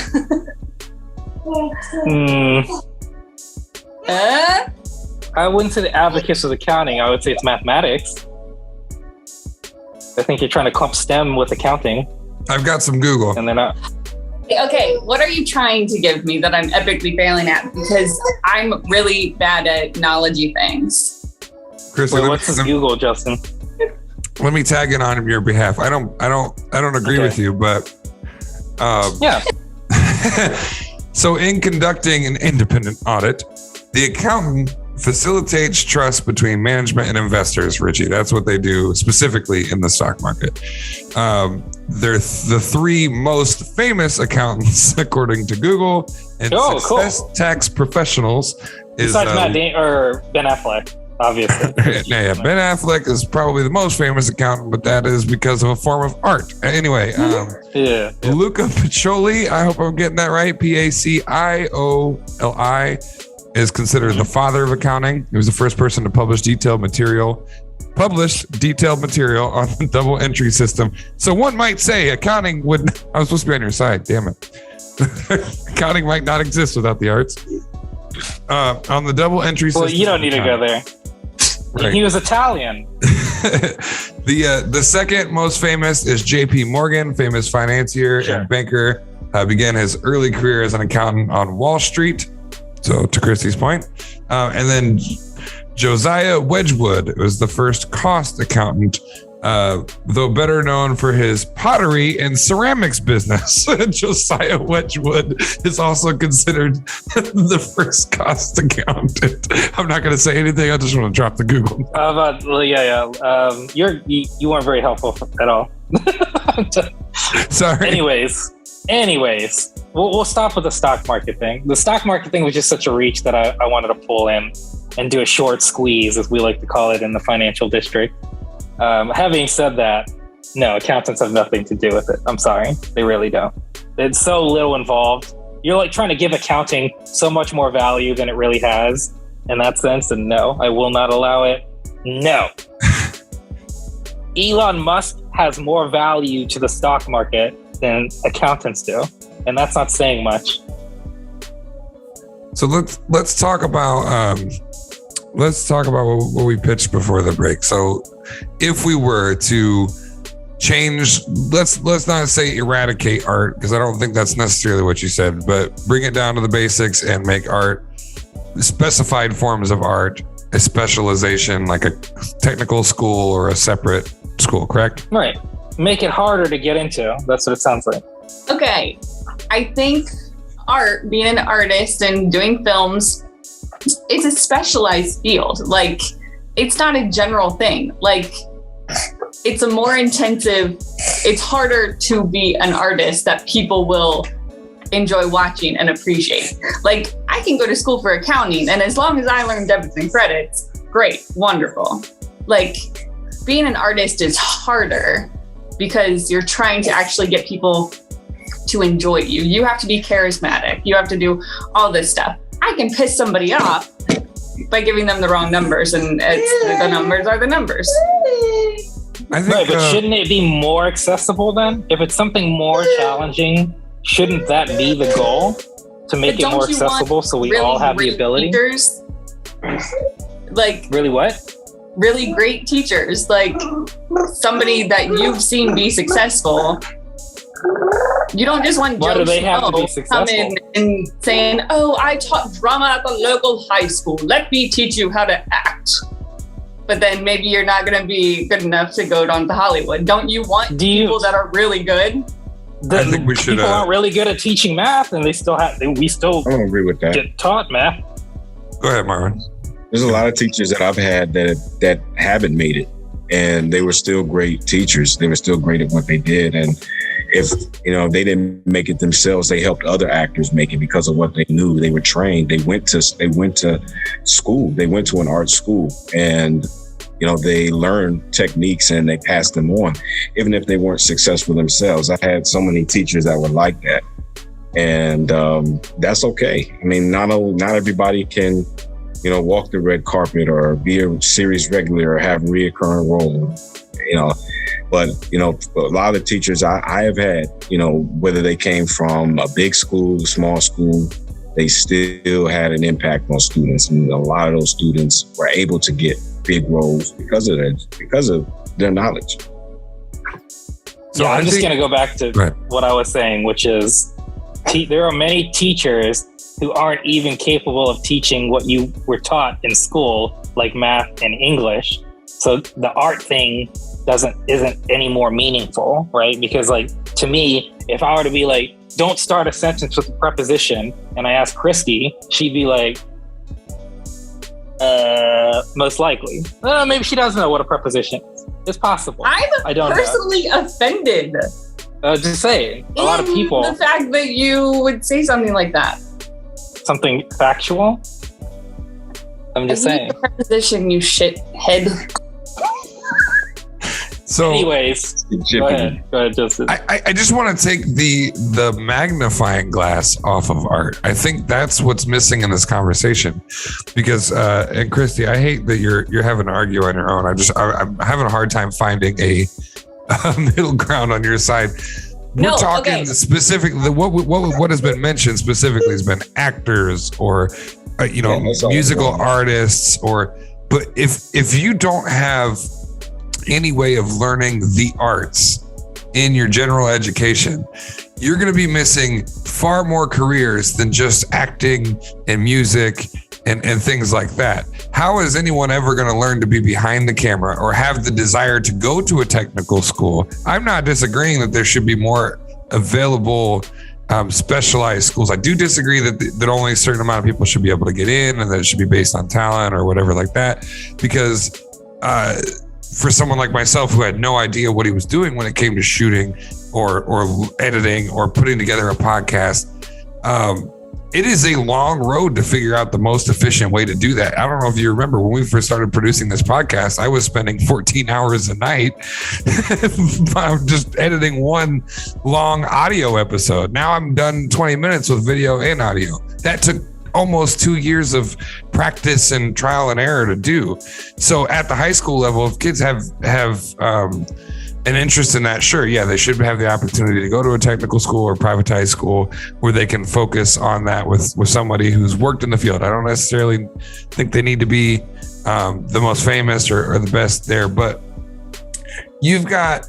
Speaker 3: I wouldn't say The Abacus is accounting. I would say it's mathematics. I think you're trying to clump STEM with accounting.
Speaker 1: I've got some Google.
Speaker 3: And they're not.
Speaker 4: Okay, what are you trying to give me that I'm epically failing at? Because I'm really bad at knowledge-y things.
Speaker 1: Chris,
Speaker 3: what's this Google, Justin?
Speaker 1: Let me tag in on your behalf. I don't agree with you, but
Speaker 3: yeah.
Speaker 1: So in conducting an independent audit, the accountant facilitates trust between management and investors, Richie. That's what they do specifically in the stock market. They're the three most famous accountants, according to Google, and success tax professionals is
Speaker 3: besides Ben Affleck, obviously.
Speaker 1: Yeah, Ben Affleck is probably the most famous accountant, but that is because of a form of art. Anyway, Luca Pacioli, I hope I'm getting that right, Pacioli, is considered the father of accounting. He was the first person to publish detailed material on the double entry system. So one might say accounting I was supposed to be on your side, damn it. Accounting might not exist without the arts. On the double entry system.
Speaker 3: Well, you don't need to go there. Right. He was Italian.
Speaker 1: The second most famous is JP Morgan, famous financier and banker. Began his early career as an accountant on Wall Street. So to Christy's point. And then Josiah Wedgwood was the first cost accountant, though better known for his pottery and ceramics business. Josiah Wedgwood is also considered the first cost accountant. I'm not going to say anything. I just want to drop the Google. You weren't very helpful at all. Sorry.
Speaker 3: Anyways, we'll stop with the stock market thing. The stock market thing was just such a reach that I wanted to pull in and do a short squeeze, as we like to call it in the financial district. Having said that, no, accountants have nothing to do with it. I'm sorry. They really don't. It's so little involved. You're like trying to give accounting so much more value than it really has in that sense. And no, I will not allow it. No. Elon Musk has more value to the stock market than accountants do. And that's not saying much.
Speaker 1: So let's talk about what we pitched before the break. So if we were to change, let's not say eradicate art, because I don't think that's necessarily what you said, but bring it down to the basics and make art, specified forms of art, a specialization, like a technical school or a separate school, correct?
Speaker 3: Right. Make it harder to get into. That's what it sounds like.
Speaker 4: Okay. I think art, being an artist and doing films, it's a specialized field. Like, it's not a general thing. Like, it's a more intensive, it's harder to be an artist that people will enjoy watching and appreciate. Like, I can go to school for accounting, and as long as I learn debits and credits, great, wonderful. Like, being an artist is harder because you're trying to actually get people to enjoy you. You have to be charismatic. You have to do all this stuff. I can piss somebody off by giving them the wrong numbers, and the numbers are the numbers.
Speaker 1: I think,
Speaker 3: right, but shouldn't it be more accessible then? If it's something more challenging, shouldn't that be the goal? To make it more accessible so we all have the ability?
Speaker 4: Like,
Speaker 3: really what?
Speaker 4: Really great teachers, like somebody that you've seen be successful. You don't just want Joe Schmo come in and saying, "Oh, I taught drama at the local high school. Let me teach you how to act." But then maybe you're not going to be good enough to go down to Hollywood. Don't you want people that are really good?
Speaker 1: I think we should.
Speaker 3: People aren't really good at teaching math, and we still
Speaker 2: I don't agree with that.
Speaker 3: get taught math.
Speaker 1: Go ahead, Marvin.
Speaker 2: There's a lot of teachers that I've had that haven't made it, and they were still great teachers. They were still great at what they did, and if they didn't make it themselves, they helped other actors make it because of what they knew. They were trained. They went to school. They went to an art school, and they learned techniques and they passed them on, even if they weren't successful themselves. I had so many teachers that were like that, and that's okay. I mean, not everybody can walk the red carpet or be a series regular or have a reoccurring role, but a lot of the teachers I have had, whether they came from a big school, small school, they still had an impact on students. And a lot of those students were able to get big roles because of their knowledge.
Speaker 3: So I'm just going to go back to what I was saying, which is there are many teachers who aren't even capable of teaching what you were taught in school, like math and English. So the art thing isn't any more meaningful, right? Because to me, if I were to be like, don't start a sentence with a preposition, and I ask Christy, she'd be like, most likely. Maybe she doesn't know what a preposition is. It's possible.
Speaker 4: I don't personally know. Offended.
Speaker 3: Just saying, a lot of people.
Speaker 4: The fact that you would say something like that.
Speaker 3: Something factual? I'm just saying.
Speaker 4: The preposition, you shithead.
Speaker 1: So,
Speaker 3: anyways, go ahead, Justin.
Speaker 1: I just want to take the magnifying glass off of art. I think that's what's missing in this conversation, because and Christy, I hate that you're having to argue on your own. I'm having a hard time finding a middle ground on your side. We're talking specifically what has been mentioned specifically has been actors or musical artists, but if you don't have any way of learning the arts in your general education, you're going to be missing far more careers than just acting and music and things like that. How is anyone ever going to learn to be behind the camera or have the desire to go to a technical school? I'm not disagreeing that there should be more available specialized schools. I do disagree that only a certain amount of people should be able to get in and that it should be based on talent or whatever like that, because for someone like myself who had no idea what he was doing when it came to shooting or editing or putting together a podcast, it is a long road to figure out the most efficient way to do that. I don't know if you remember when we first started producing this podcast, I was spending 14 hours a night just editing one long audio episode. Now I'm done 20 minutes with video and audio. That took almost 2 years of practice and trial and error to do. So at the high school level, if kids have an interest in that, sure, yeah, they should have the opportunity to go to a technical school or privatized school where they can focus on that with somebody who's worked in the field. I don't necessarily think they need to be the most famous or the best there, but you've got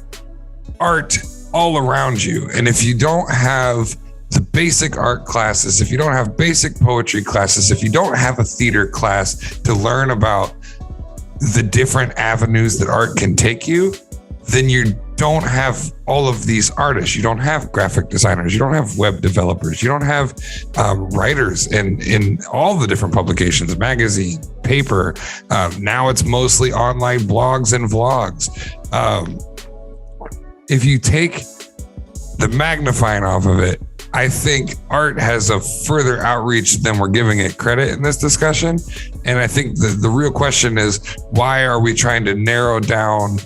Speaker 1: art all around you. And if you don't have the basic art classes, if you don't have basic poetry classes, if you don't have a theater class to learn about the different avenues that art can take you, then you don't have all of these artists. You don't have graphic designers. You don't have web developers. You don't have writers in all the different publications, magazine, paper. Now it's mostly online blogs and vlogs. If you take the magnifying off of it, I think art has a further outreach than we're giving it credit in this discussion. And I think the real question is, why are we trying to narrow down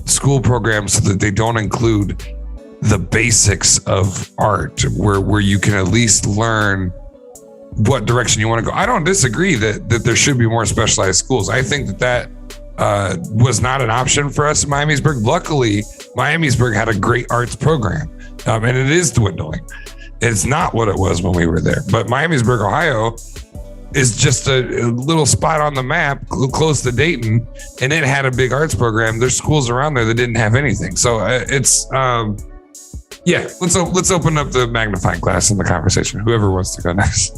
Speaker 1: school programs so that they don't include the basics of art, where you can at least learn what direction you want to go? I don't disagree that there should be more specialized schools. I think that was not an option for us in Miamisburg. Luckily, Miamisburg had a great arts program, and it is dwindling. It's not what it was when we were there. But Miamisburg, Ohio, is just a little spot on the map close to Dayton, and it had a big arts program. There's schools around there that didn't have anything. So it's let's open up the magnifying glass in the conversation. Whoever wants to go next.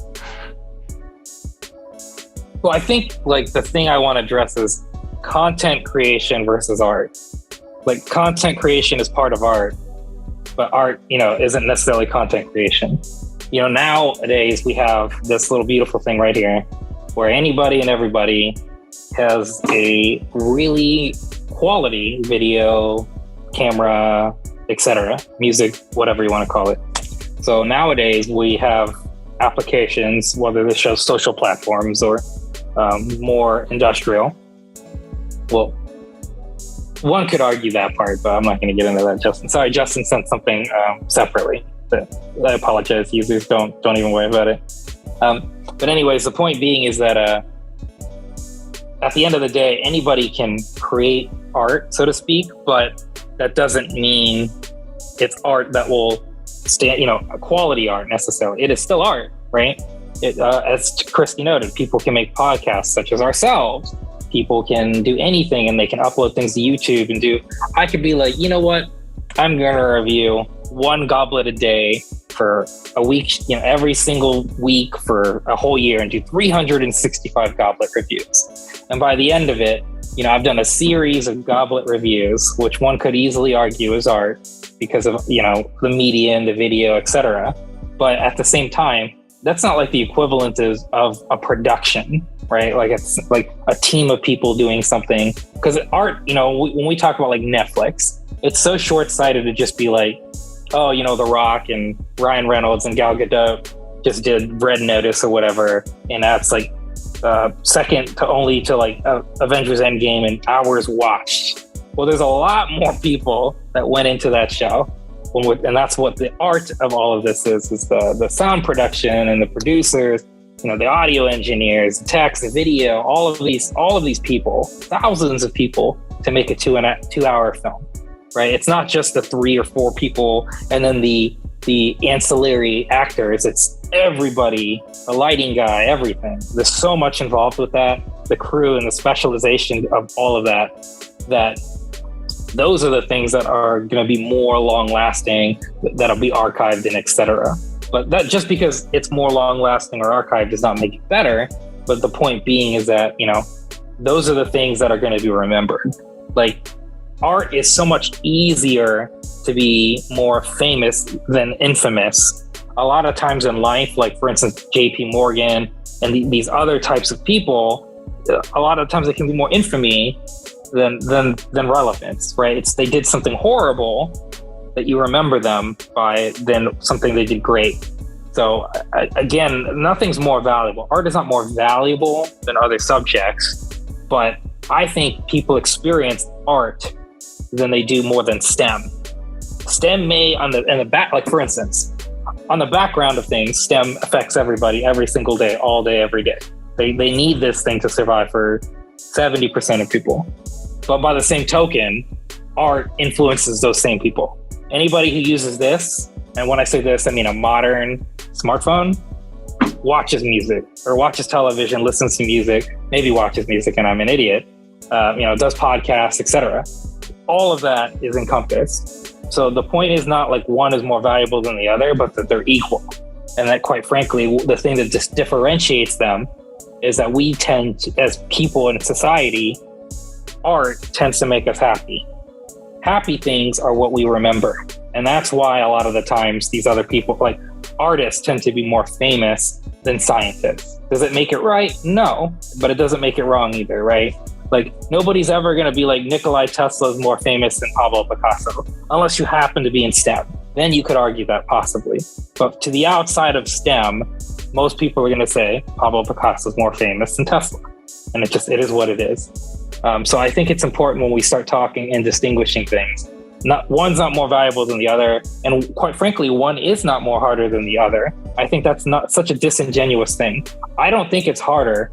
Speaker 3: Well, I think like the thing I want to address is content creation versus art. Like content creation is part of art, but art, isn't necessarily content creation. Nowadays we have this little beautiful thing right here where anybody and everybody has a really quality video, camera, etc., music, whatever you want to call it. So nowadays we have applications, whether this shows social platforms or more industrial. Well, one could argue that part, but I'm not going to get into that, Justin. Sorry, Justin sent something separately. I apologize, users. Don't even worry about it. But anyways, the point being is that at the end of the day, anybody can create art, so to speak, but that doesn't mean it's art that will stand, a quality art necessarily. It is still art, right? As Christy noted, people can make podcasts such as ourselves. People can do anything and they can upload things to YouTube and I could be like, you know what? I'm going to review one goblet a day for a week, every single week for a whole year and do 365 goblet reviews. And by the end of it, I've done a series of goblet reviews, which one could easily argue is art because of, the medium, the video, etc. But at the same time, that's not like the equivalent of a production, right? Like it's like a team of people doing something. Because art, when we talk about like Netflix, it's so short-sighted to just be like, oh, The Rock and Ryan Reynolds and Gal Gadot just did Red Notice or whatever, and that's like second to only to like Avengers Endgame and hours watched. Well, there's a lot more people that went into that show, and that's what the art of all of this is the sound production and the producers, the audio engineers, the text, the video, all of these people, thousands of people to make a 2-hour film. Right? It's not just the 3 or 4 people and then the ancillary actors. It's everybody, the lighting guy, everything. There's so much involved with that, the crew and the specialization of all of that those are the things that are going to be more long lasting, that'll be archived and etc. But that just because it's more long lasting or archived does not make it better. But the point being is that, those are the things that are going to be remembered. Like, art is so much easier to be more famous than infamous. A lot of times in life, like for instance, JP Morgan and these other types of people, a lot of times it can be more infamy than relevance, right? They did something horrible that you remember them by than something they did great. So again, nothing's more valuable. Art is not more valuable than other subjects, but I think people experience art than they do more than STEM. STEM may in the back, like for instance, on the background of things, STEM affects everybody every single day, all day, every day. They need this thing to survive for 70% of people. But by the same token, art influences those same people. Anybody who uses this, and when I say this, I mean a modern smartphone, watches music or watches television, listens to music, maybe watches music and I'm an idiot, does podcasts, etc. All of that is encompassed. So the point is not like one is more valuable than the other, but that they're equal. And that quite frankly, the thing that just differentiates them is that we tend to, as people in society, art tends to make us happy. Happy things are what we remember. And that's why a lot of the times these other people, like artists, tend to be more famous than scientists. Does it make it right? No, but it doesn't make it wrong either, right? Like nobody's ever going to be like Nikola Tesla is more famous than Pablo Picasso, unless you happen to be in STEM. Then you could argue that possibly. But to the outside of STEM, most people are going to say Pablo Picasso is more famous than Tesla. And it is what it is. So I think it's important when we start talking and distinguishing things. One's not more valuable than the other. And quite frankly, one is not more harder than the other. I think that's not such a disingenuous thing. I don't think it's harder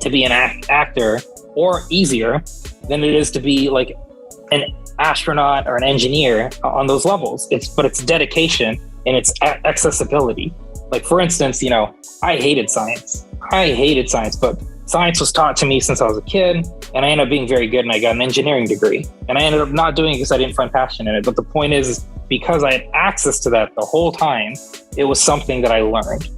Speaker 3: to be an actor or easier than it is to be like an astronaut or an engineer on those levels. But it's dedication and it's accessibility. Like, for instance, I hated science. But science was taught to me since I was a kid, and I ended up being very good, and I got an engineering degree. And I ended up not doing it because I didn't find passion in it. But the point is, because I had access to that the whole time, it was something that I learned.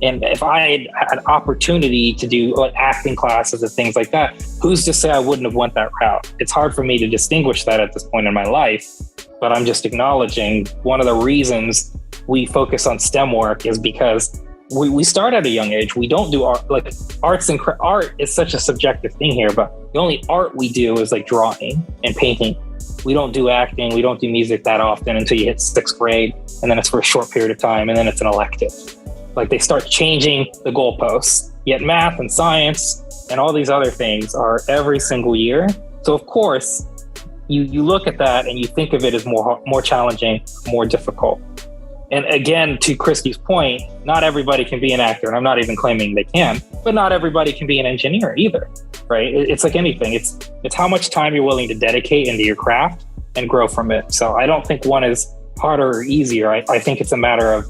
Speaker 3: And if I had opportunity to do like acting classes and things like that, who's to say I wouldn't have went that route? It's hard for me to distinguish that at this point in my life, but I'm just acknowledging one of the reasons we focus on STEM work is because we start at a young age. We don't do art. Like art is such a subjective thing here, but the only art we do is like drawing and painting. We don't do acting. We don't do music that often until you hit 6th grade, and then it's for a short period of time, and then it's an elective. Like they start changing the goalposts. Yet math and science and all these other things are every single year. So of course, you look at that and you think of it as more challenging, more difficult. And again, to Christy's point, not everybody can be an actor, and I'm not even claiming they can, but not everybody can be an engineer either, right? It's like anything. It's how much time you're willing to dedicate into your craft and grow from it. So I don't think one is harder or easier. I think it's a matter of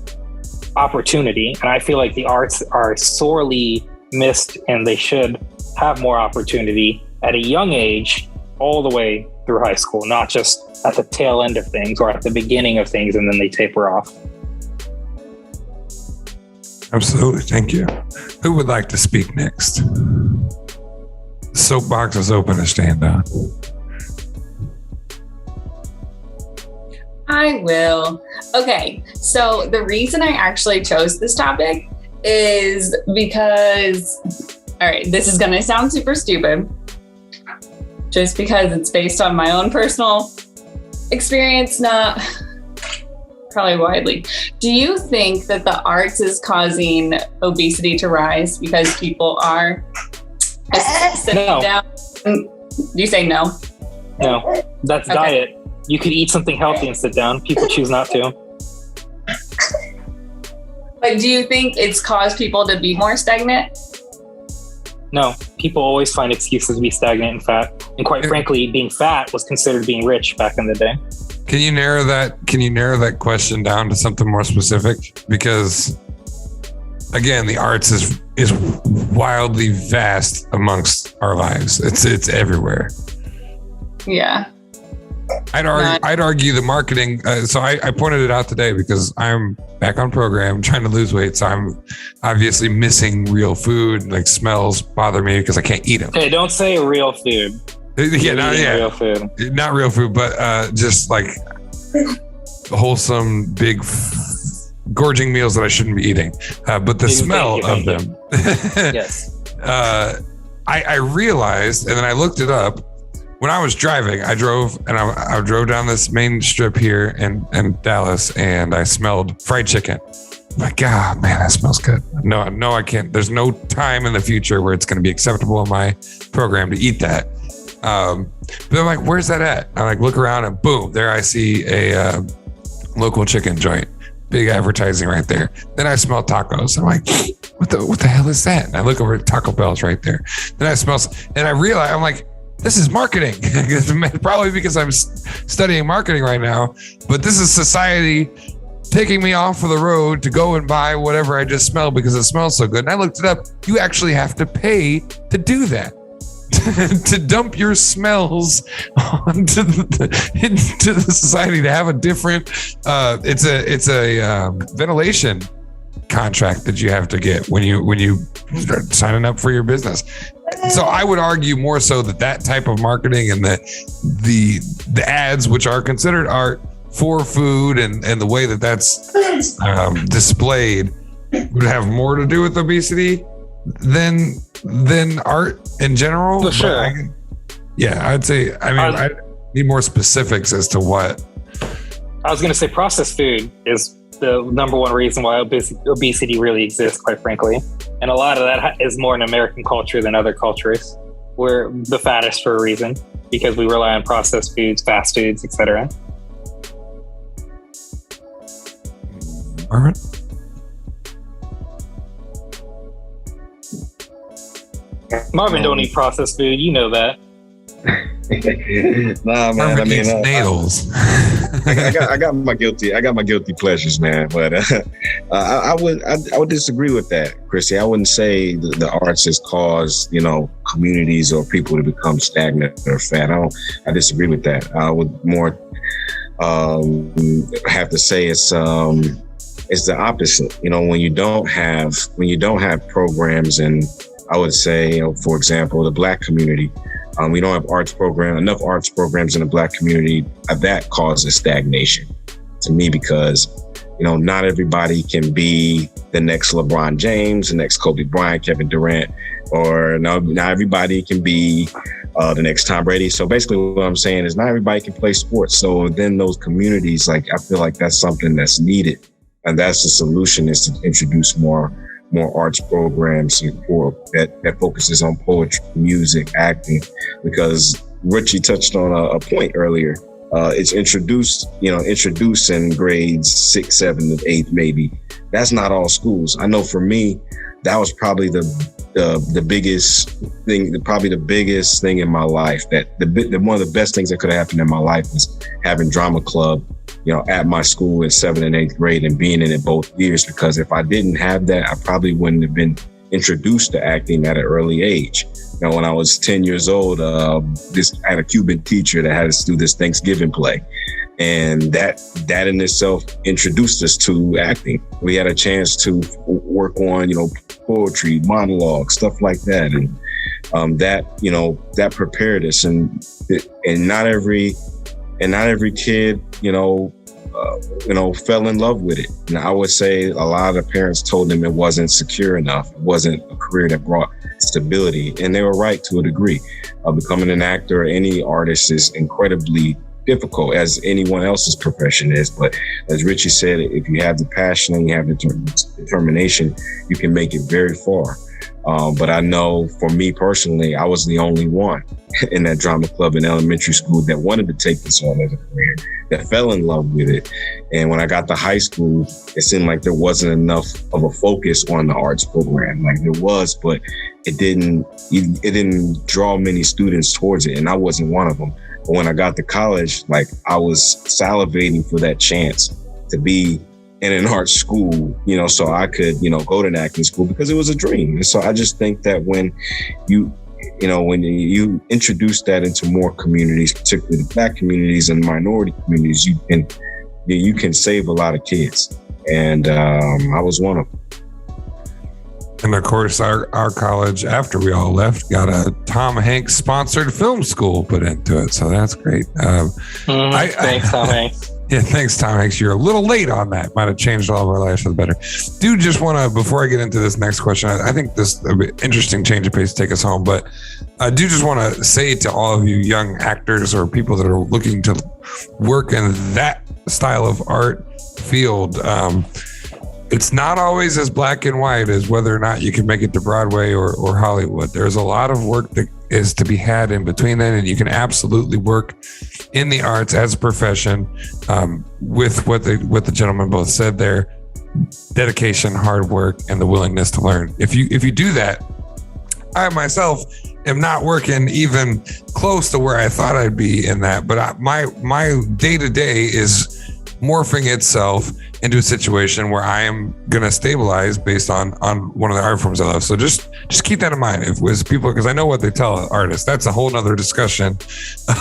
Speaker 3: opportunity. And I feel like the arts are sorely missed, and they should have more opportunity at a young age all the way through high school, not just at the tail end of things or at the beginning of things and then they taper off.
Speaker 1: Absolutely. Thank you. Who would like to speak next? The soapbox is open to stand on.
Speaker 4: I will. Okay, so the reason I actually chose this topic is because, all right, this is going to sound super stupid, just because it's based on my own personal experience, not probably widely. Do you think that the arts is causing obesity to rise because people are sitting down? Do you say no?
Speaker 3: No, that's okay. Diet. You could eat something healthy and sit down. People choose not to.
Speaker 4: But do you think it's caused people to be more stagnant?
Speaker 3: No, people always find excuses to be stagnant and fat. And quite frankly, being fat was considered being rich back in the day.
Speaker 1: Can you narrow that question down to something more specific? Because again, the arts is wildly vast amongst our lives. It's everywhere.
Speaker 4: Yeah.
Speaker 1: I'd argue the marketing. So I pointed it out today because I'm back on program trying to lose weight. So I'm obviously missing real food. Like smells bother me because I can't eat them.
Speaker 3: Hey, don't say real food.
Speaker 1: Real food. Not real food, but just like wholesome, big, gorging meals that I shouldn't be eating. But the smell of them.
Speaker 3: Yes.
Speaker 1: I realized, and then I looked it up. When I was driving, I drove down this main strip here in Dallas, and I smelled fried chicken. I'm like, God, man, that smells good. No, I can't. There's no time in the future where it's going to be acceptable in my program to eat that. But I'm like, where's that at? I like look around and boom, there I see a local chicken joint. Big advertising right there. Then I smell tacos. I'm like, what the hell is that? And I look over at Taco Bell's right there. Then I smell, and I realize, I'm like, this is marketing. Probably because I'm studying marketing right now, but this is society taking me off of the road to go and buy whatever I just smelled because it smells so good. And I looked it up. You actually have to pay to do that. To dump your smells into the society, to have a different it's a ventilation contract that you have to get when you start signing up for your business. So I would argue more so that type of marketing and the ads, which are considered art for food, and the way that's displayed would have more to do with obesity than art in general.
Speaker 3: For sure.
Speaker 1: I'd say, I need more specifics as to what.
Speaker 3: I was going to say processed food is the number one reason why obesity really exists, quite frankly. And a lot of that is more in American culture than other cultures. We're the fattest for a reason because we rely on processed foods, fast foods, etc.
Speaker 1: All right.
Speaker 3: Marvin don't eat processed food. You know that.
Speaker 2: Nah, man.
Speaker 1: Marvin eats nails.
Speaker 2: I got my guilty pleasures, man. But I would disagree with that, Christy. I wouldn't say the arts has caused, communities or people to become stagnant or fat. I disagree with that. I would more have to say it's the opposite. When you don't have programs, and I would say, for example, the Black community. We don't have enough arts programs in the Black community. That causes stagnation to me because, not everybody can be the next LeBron James, the next Kobe Bryant, Kevin Durant, or not everybody can be the next Tom Brady. So basically what I'm saying is not everybody can play sports. So then those communities, I feel like that's something that's needed. And that's the solution, is to introduce more arts programs that focuses on poetry, music, acting, because Richie touched on a point earlier. It's introduced in grades 6, 7, and 8, maybe. That's not all schools. I know for me, that was probably the biggest thing in my life. That one of the best things that could have happened in my life was having drama club, at my school in 7th and 8th grade, and being in it both years. Because if I didn't have that, I probably wouldn't have been introduced to acting at an early age. When I was 10 years old, I had a Cuban teacher that had us do this Thanksgiving play. And that in itself introduced us to acting. We had a chance to work on, poetry, monologue, stuff like that. And that prepared us. And not every kid, fell in love with it. And I would say a lot of the parents told them it wasn't secure enough. It wasn't a career that brought stability. And they were right to a degree. Becoming an actor or any artist is incredibly difficult, as anyone else's profession is. But as Richie said, if you have the passion and you have the determination, you can make it very far. But I know for me personally, I was the only one in that drama club in elementary school that wanted to take this on as a career, that fell in love with it. And when I got to high school, it seemed like there wasn't enough of a focus on the arts program. Like there was, but it didn't draw many students towards it. And I wasn't one of them. But when I got to college, I was salivating for that chance to be in an art school, so I could, go to an acting school, because it was a dream. And so I just think that when you introduce that into more communities, particularly the Black communities and minority communities, you can save a lot of kids. And I was one of them.
Speaker 1: And of course, our college, after we all left, got a Tom Hanks sponsored film school put into it. So that's great.
Speaker 3: Thanks, Tom Hanks.
Speaker 1: Yeah, thanks, Tom Hanks. You're a little late on that. Might have changed all of our lives for the better. Dude, just want to, before I get into this next question, I think this interesting change of pace to take us home, but I do just want to say to all of you young actors or people that are looking to work in that style of art field, it's not always as black and white as whether or not you can make it to Broadway or Hollywood. There's a lot of work that is to be had in between then, and you can absolutely work in the arts as a profession, with what the gentlemen both said there: dedication, hard work, and the willingness to learn. If you do that, I myself am not working even close to where I thought I'd be in that, but my day-to-day is morphing itself into a situation where I am going to stabilize based on one of the art forms I love. So just keep that in mind if with people, because I know what they tell artists. That's a whole nother discussion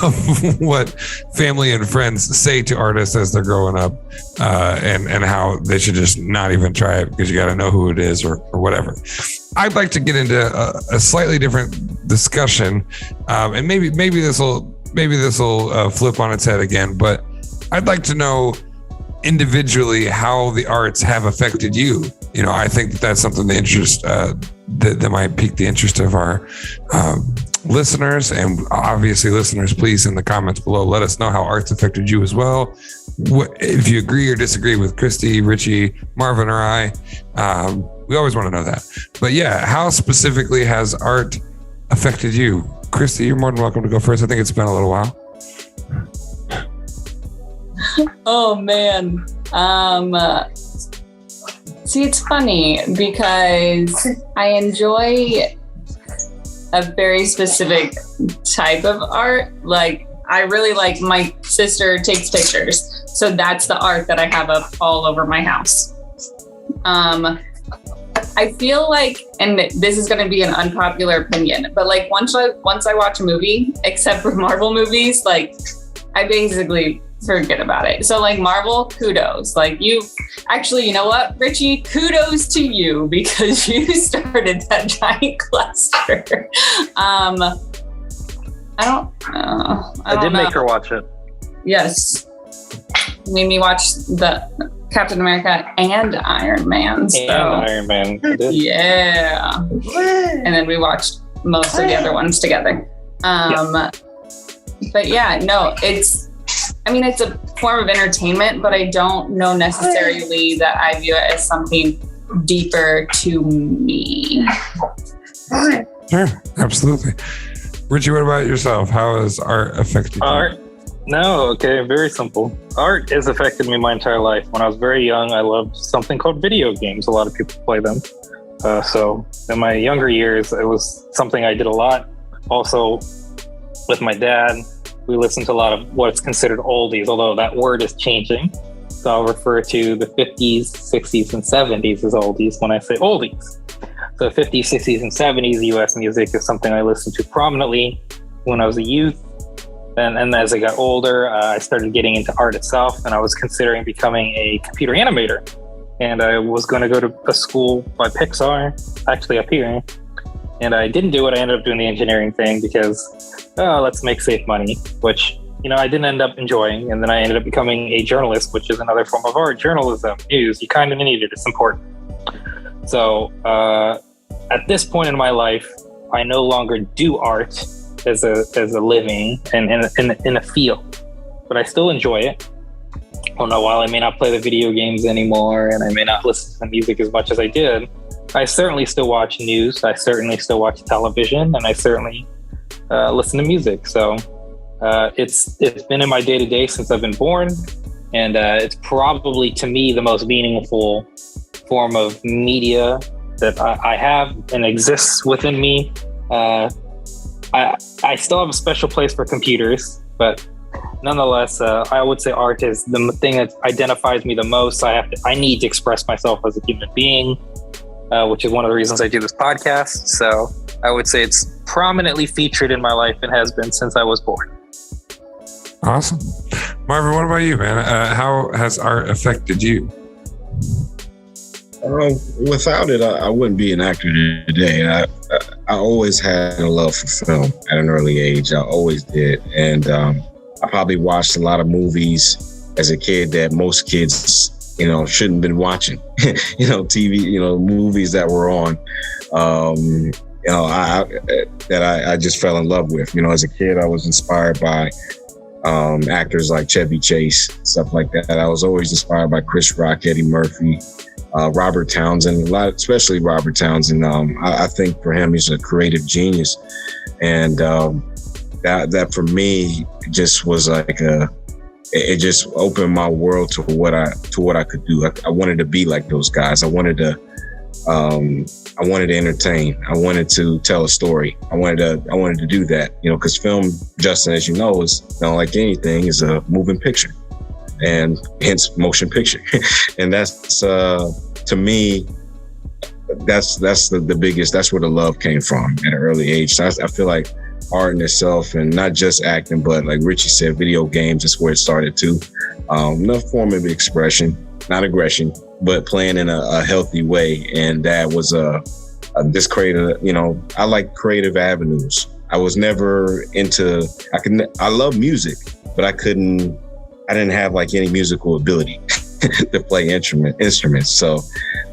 Speaker 1: of what family and friends say to artists as they're growing up, and how they should just not even try it because you got to know who it is or whatever. I'd like to get into a slightly different discussion, and maybe this will flip on its head again, but I'd like to know individually how the arts have affected you. I think that's something that might pique the interest of our listeners. And obviously, listeners, please in the comments below, let us know how arts affected you as well. If you agree or disagree with Christy, Richie, Marvin, or I, we always want to know that. But yeah, how specifically has art affected you? Christy, you're more than welcome to go first. I think it's been a little while.
Speaker 4: Oh man. See, it's funny because I enjoy a very specific type of art. Like I really like, my sister takes pictures. So that's the art that I have up all over my house. I feel like, and this is going to be an unpopular opinion, but like once I watch a movie, except for Marvel movies, like I basically forget about it. So like Marvel, kudos. Like you know what, Richie, kudos to you because you started that giant cluster. I did
Speaker 3: make her watch it.
Speaker 4: Yes. Made me watch the Captain America and Iron Man. So.
Speaker 3: And Iron Man.
Speaker 4: Yeah. And then we watched most of the other ones together. But yeah, no, it's a form of entertainment, but I don't know necessarily that I view it as something deeper to me.
Speaker 1: Sure, absolutely. Richie, what about yourself? How has art affected you?
Speaker 3: Art? No, okay, very simple. Art has affected me my entire life. When I was very young, I loved something called video games. A lot of people play them. So in my younger years, it was something I did a lot. Also, with my dad, we listened to a lot of what's considered oldies, although that word is changing. So I'll refer to the 50s, 60s, and 70s as oldies when I say oldies. So 50s, 60s, and 70s US music is something I listened to prominently when I was a youth. And as I got older, I started getting into art itself, and I was considering becoming a computer animator. And I was going to go to a school by Pixar, actually up here. And I didn't do it. I ended up doing the engineering thing because, let's make safe money, which, I didn't end up enjoying. And then I ended up becoming a journalist, which is another form of art, journalism, news. You kind of need it. It's important. So at this point in my life, I no longer do art as a living and in a field, but I still enjoy it. While I may not play the video games anymore and I may not listen to the music as much as I did, I certainly still watch news. I certainly still watch television, and I certainly listen to music. So it's been in my day-to-day since I've been born, and it's probably to me the most meaningful form of media that I have and exists within me. I still have a special place for computers, but nonetheless, I would say art is the thing that identifies me the most. I need to express myself as a human being, which is one of the reasons I do this podcast. So I would say it's prominently featured in my life and has been since I was born.
Speaker 1: Awesome. Marvin, what about you, man? How has art affected you?
Speaker 2: Without it, I wouldn't be an actor today. I always had a love for film at an early age. I always did. And I probably watched a lot of movies as a kid that most kids, shouldn't have been watching. TV, movies that were on, I just fell in love with. As a kid, I was inspired by actors like Chevy Chase, stuff like that. I was always inspired by Chris Rock, Eddie Murphy, Robert Townsend, especially Robert Townsend. I think for him, he's a creative genius. And that for me just was like it just opened my world to what I could do. I wanted to be like those guys. I wanted to entertain. I wanted to tell a story. I wanted to do that, because film, Justin, as you know, is like anything, is a moving picture, and hence motion picture. And that's to me, that's the biggest. That's where the love came from at an early age. So I feel like art in itself, and not just acting, but like Richie said, video games is where it started too. No form of expression, not aggression, but playing in a healthy way. And that was this creative, I like creative avenues. I was never into, I love music, but I didn't have like any musical ability to play instruments. So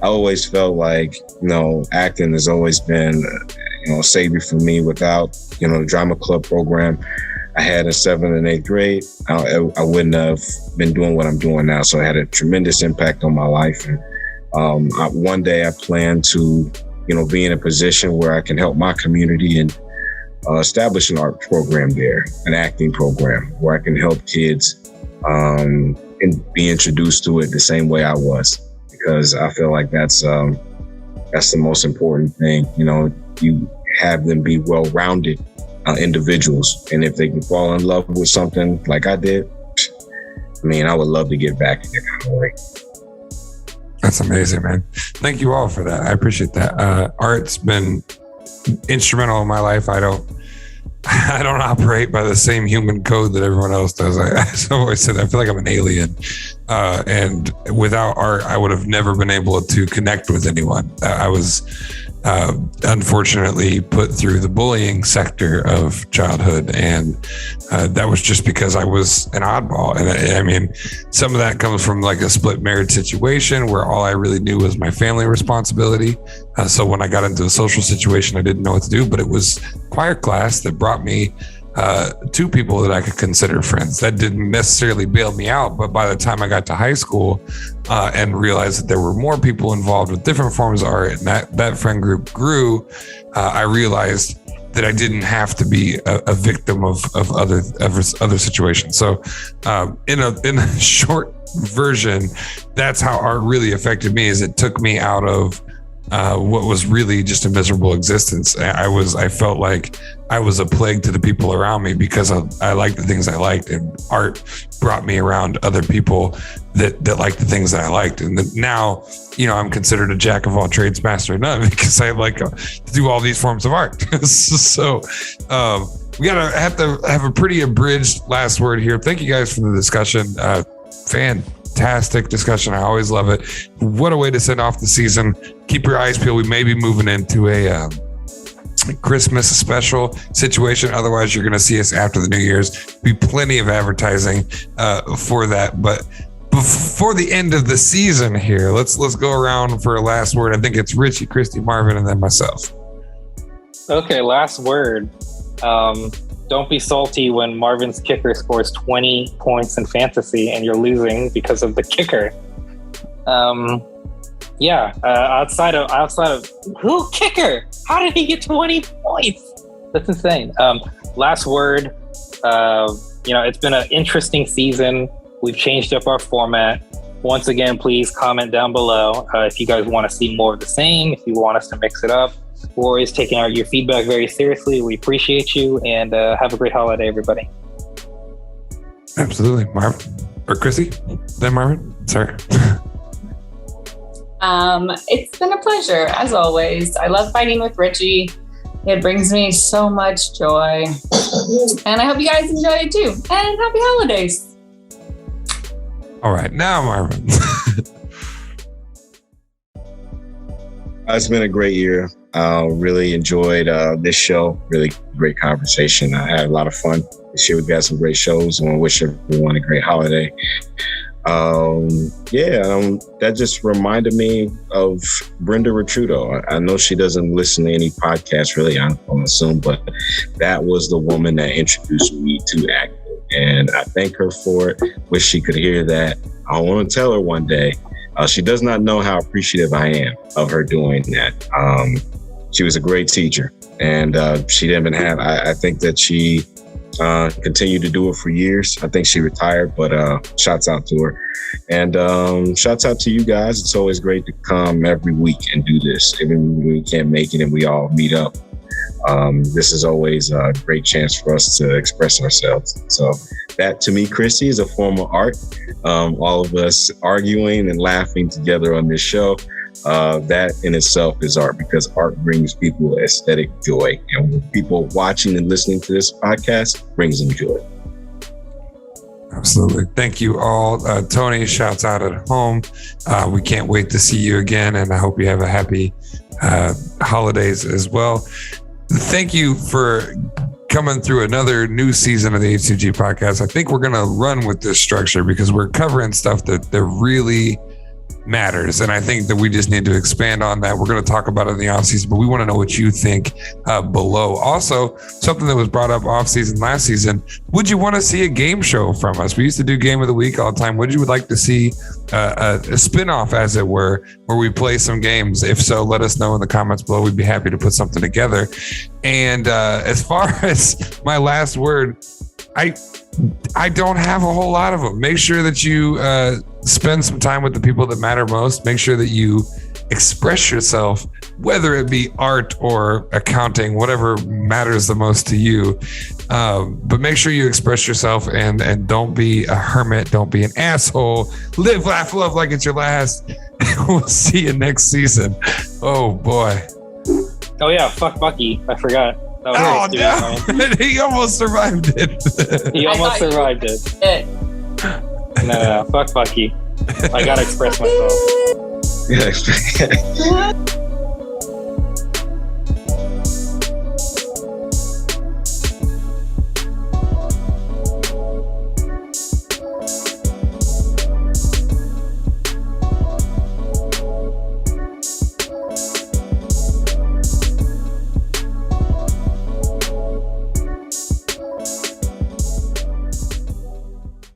Speaker 2: I always felt like, acting has always been, a savior for me. Without, the drama club program I had in 7th and 8th grade, I wouldn't have been doing what I'm doing now. So it had a tremendous impact on my life. And one day I plan to, be in a position where I can help my community and establish an art program there, an acting program where I can help kids and be introduced to it the same way I was, because I feel like that's the most important thing. You have them be well-rounded individuals, and if they can fall in love with something like I did, I mean, I would love to get back in that kind of way.
Speaker 1: That's amazing, man. Thank you all for that. I appreciate that. Art's been instrumental in my life. I don't operate by the same human code that everyone else does. I always said I feel like I'm an alien. And without art, I would have never been able to connect with anyone. I was unfortunately put through the bullying sector of childhood, and that was just because I was an oddball. And I mean, some of that comes from like a split marriage situation where all I really knew was my family responsibility. So when I got into a social situation, I didn't know what to do, but it was choir class that brought me two people that I could consider friends. That didn't necessarily bail me out, but by the time I got to high school and realized that there were more people involved with different forms of art, and that friend group grew, I realized that I didn't have to be a victim of other situations. So in a short version, that's how art really affected me. Is it took me out of what was really just a miserable existence. I felt like I was a plague to the people around me because I liked the things I liked, and art brought me around other people that liked the things that I liked. And now, I'm considered a jack of all trades, master of none, because I like to do all these forms of art. So we have to have a pretty abridged last word here. Thank you guys for the discussion. Fantastic discussion. I always love it. What a way to send off the season. Keep your eyes peeled. We may be moving into a Christmas special situation. Otherwise, you're going to see us after the New Year's. Be plenty of advertising for that. But before the end of the season here, let's go around for a last word. I think it's Richie, Christy, Marvin, and then myself.
Speaker 3: Okay, last word. Don't be salty when Marvin's kicker scores 20 points in fantasy and you're losing because of the kicker. Outside of who kicker? How did he get 20 points? That's insane. Last word. It's been an interesting season. We've changed up our format. Once again, please comment down below if you guys want to see more of the same, if you want us to mix it up. We're always taking your feedback very seriously. We appreciate you, and have a great holiday, everybody.
Speaker 1: Absolutely. Marvin or Chrissy? Then Marvin? Sorry.
Speaker 4: It's been a pleasure, as always. I love fighting with Richie. It brings me so much joy. And I hope you guys enjoy it too. And happy holidays.
Speaker 1: All right. Now, Marvin.
Speaker 2: It's been a great year. Really enjoyed this show. Really great conversation. I had a lot of fun this year. We've got some great shows, and I wish everyone a great holiday. That just reminded me of Brenda Retrudo. I know she doesn't listen to any podcasts really, I'm assuming, but that was the woman that introduced me to acting, and I thank her for it. Wish she could hear that. I want to tell her one day. She does not know how appreciative I am of her doing that. She was a great teacher, and she didn't have, I think that she continued to do it for years. I think she retired, but shouts out to her. And shouts out to you guys. It's always great to come every week and do this, even when we can't make it and we all meet up. This is always a great chance for us to express ourselves. So that, to me, Christy, is a form of art. All of us arguing and laughing together on this show. That in itself is art, because art brings people aesthetic joy, and people watching and listening to this podcast brings them joy.
Speaker 1: Absolutely. Thank you all. Tony, shouts out at home. We can't wait to see you again, and I hope you have a happy holidays as well. Thank you for coming through another new season of the H2G podcast. I think we're going to run with this structure because we're covering stuff that really matters. And I think that we just need to expand on that. We're going to talk about it in the off season, but we want to know what you think below. Also, something that was brought up off season last season, would you want to see a game show from us? We used to do game of the week all the time. Would you like to see a spinoff, as it were, where we play some games? If so, let us know in the comments below. We'd be happy to put something together. And as far as my last word, I don't have a whole lot of them. Make sure that you spend some time with the people that matter most. Make sure that you express yourself, whether it be art or accounting, whatever matters the most to you. But make sure you express yourself and don't be a hermit. Don't be an asshole. Live, laugh, love like it's your last. We'll see you next season. Oh boy.
Speaker 3: Oh yeah, fuck Bucky. I forgot.
Speaker 1: Oh no, he almost survived it.
Speaker 3: He almost survived it. No, fuck Bucky. I gotta express myself.
Speaker 2: Yeah.